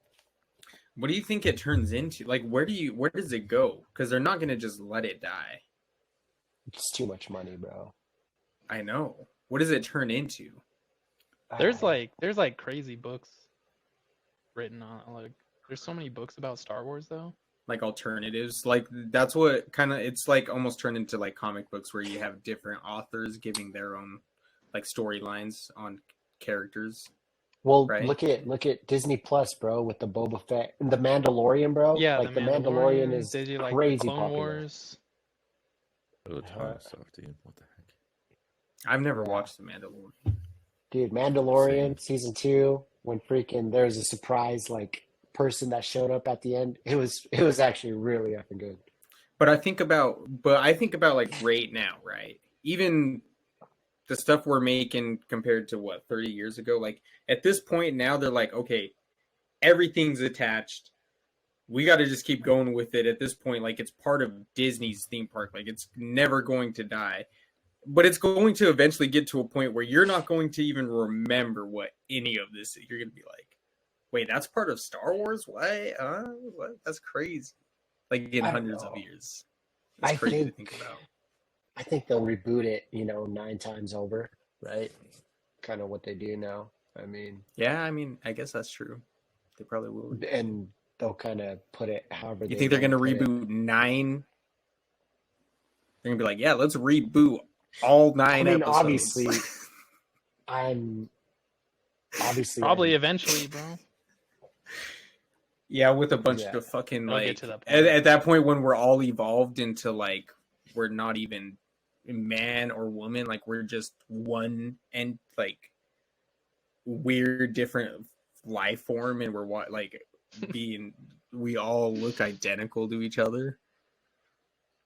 What do you think it turns into? Like where does it go? Because they're not gonna just let it die. It's too much money, bro. I know. What does it turn into? There's like crazy books written on like there's so many books about Star Wars though. Like alternatives, like that's what kind of it's like almost turned into like comic books where you have different authors giving their own like storylines on characters. Well, Right. look at Disney Plus, bro, with the Boba Fett and the Mandalorian, bro. Yeah, like the Mandalorian is did you like the crazy Clone popular. Wars? There's a ton of stuff, dude. What the heck? I've never watched The Mandalorian. Dude, Mandalorian season 2, when freaking there's a surprise like person that showed up at the end. It was actually really effing good. But I think about like right now, right? Even the stuff we're making compared to what 30 years ago, like at this point now they're like, okay, everything's attached. We got to just keep going with it at this point. Like it's part of Disney's theme park. Like it's never going to die, but it's going to eventually get to a point where you're not going to even remember what any of this is. You're going to be like, wait, that's part of Star Wars? What? What? That's crazy. Like in I don't hundreds of know. years. That's I crazy to think- think about. I think they'll reboot it, 9 times over, right? Kind of what they do now. I mean, Yeah, I mean, I guess that's true. They probably will. and they'll kind of put it however You they think they're going to wanna put it. reboot 9? They're going to be like, yeah, let's reboot all 9 I mean, episodes. obviously, I'm obviously Probably I'm- eventually, bro. Yeah, with a bunch Yeah. of fucking They'll get like to that at, point. at that point when we're all evolved into like we're not even man or woman, like we're just one and like weird different life form, and we're like being we all look identical to each other.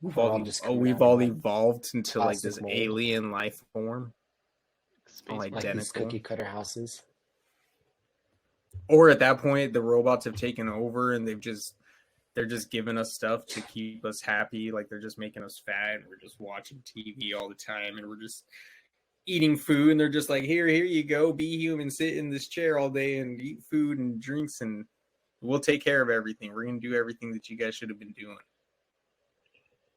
We've We're all, all just coming we've out of, all like, evolved into like plastic this mold. alien life form. Space Oh, like these identical. cookie cutter houses. Or at that point the robots have taken over and they're just giving us stuff to keep us happy, like they're just making us fat and we're just watching TV all the time and we're just eating food and they're just like, here you go, be human, sit in this chair all day and eat food and drinks and we'll take care of everything. We're gonna do everything that you guys should have been doing.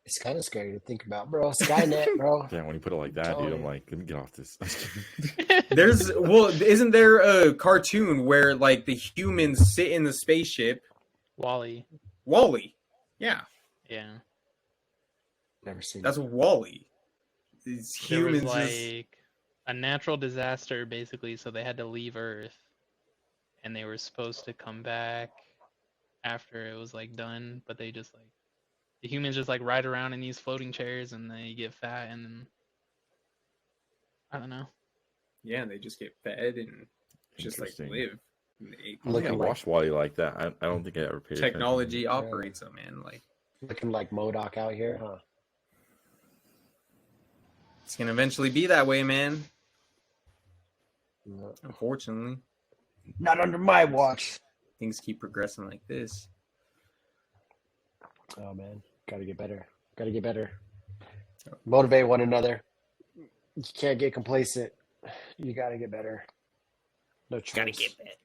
It's kind of scary to think about, bro. Skynet, bro. Yeah, when you put it like that, Telling dude, I'm you. like, let me get off this. Isn't there a cartoon where like the humans sit in the spaceship? Wally. Wall-E. Yeah, Yeah. Never seen that's it. Wall-E. These There was humans just like a natural disaster basically, so they had to leave Earth and they were supposed to come back after it was like done, but they just like the humans just like ride around in these floating chairs and they get fat and then I don't know. yeah, and they just get fed and just like Interesting. live. I don't think I Looking like- watched Wally like that. I don't think I ever paid attention. Technology operates them, man. Like Looking like MODOK out here, huh? it's gonna eventually be that way, man. Yeah. Unfortunately, Not under my watch. things keep progressing like this. Oh man, gotta get better. Gotta get better. Motivate one another. You can't get complacent. You gotta get better. No choice. Gotta get that.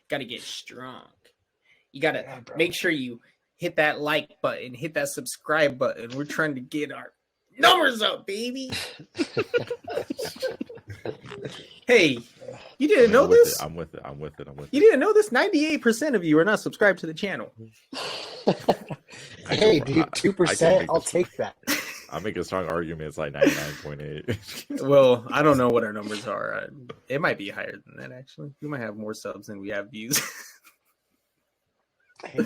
Gotta get strong. You gotta Yeah, bro. make sure you hit that like button, hit that subscribe button. We're trying to get our numbers up, baby. Hey, you didn't know this? I'm with it. You didn't know this? 98% of you are not subscribed to the channel. Hey, I- dude, I 2%. can I'll make this- take that. I make a strong argument. It's like 99.8. Well, I don't know what our numbers are. It might be higher than that, actually. We might have more subs than we have views. Hey, bro,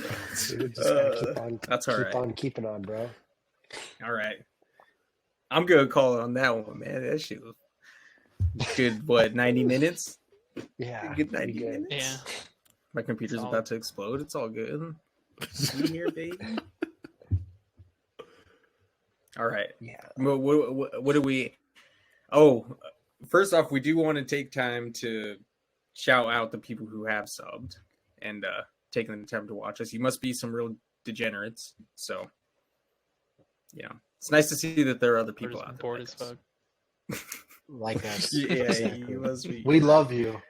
dude, just gotta keep on, That's all keep right. on keeping on, bro. All right. I'm going to call it on that one, man. That shit was good, what, 90 minutes? Yeah, Good we 90 good. minutes? Yeah. My computer's Solid. about to explode. It's all good. See here, baby. All right. Yeah. What do we? Oh, first off, we do want to take time to shout out the people who have subbed and taken the time to watch us. You must be some real degenerates. So, yeah, it's nice to see that there are other We're people just out there. bored like as us. fuck. Like us. Yeah, Exactly. you must be. We love you.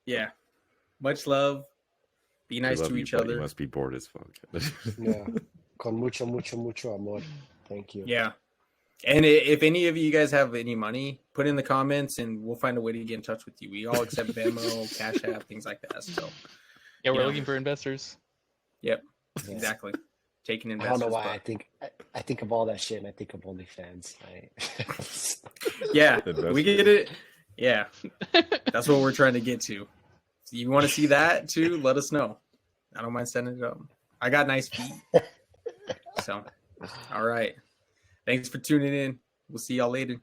Yeah, much love. Be We nice love to you, each but other. You must be bored as fuck. Yeah. Con mucho, mucho, mucho amor. Thank you. Yeah. And if any of you guys have any money, put in the comments and we'll find a way to get in touch with you. We all accept Venmo, Cash App, things like that. So, Yeah, we're Yeah. looking for investors. yep, Yeah. exactly. Taking I investors. don't know why but- I think of all that shit and I think of OnlyFans. Right? Yeah, Investors. we get it. Yeah, that's what we're trying to get to. If you want to see that too, let us know. I don't mind sending it up. I got nice feet. So, all right. Thanks for tuning in. We'll see y'all later.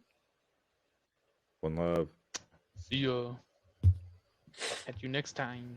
One love. See ya. Catch you next time.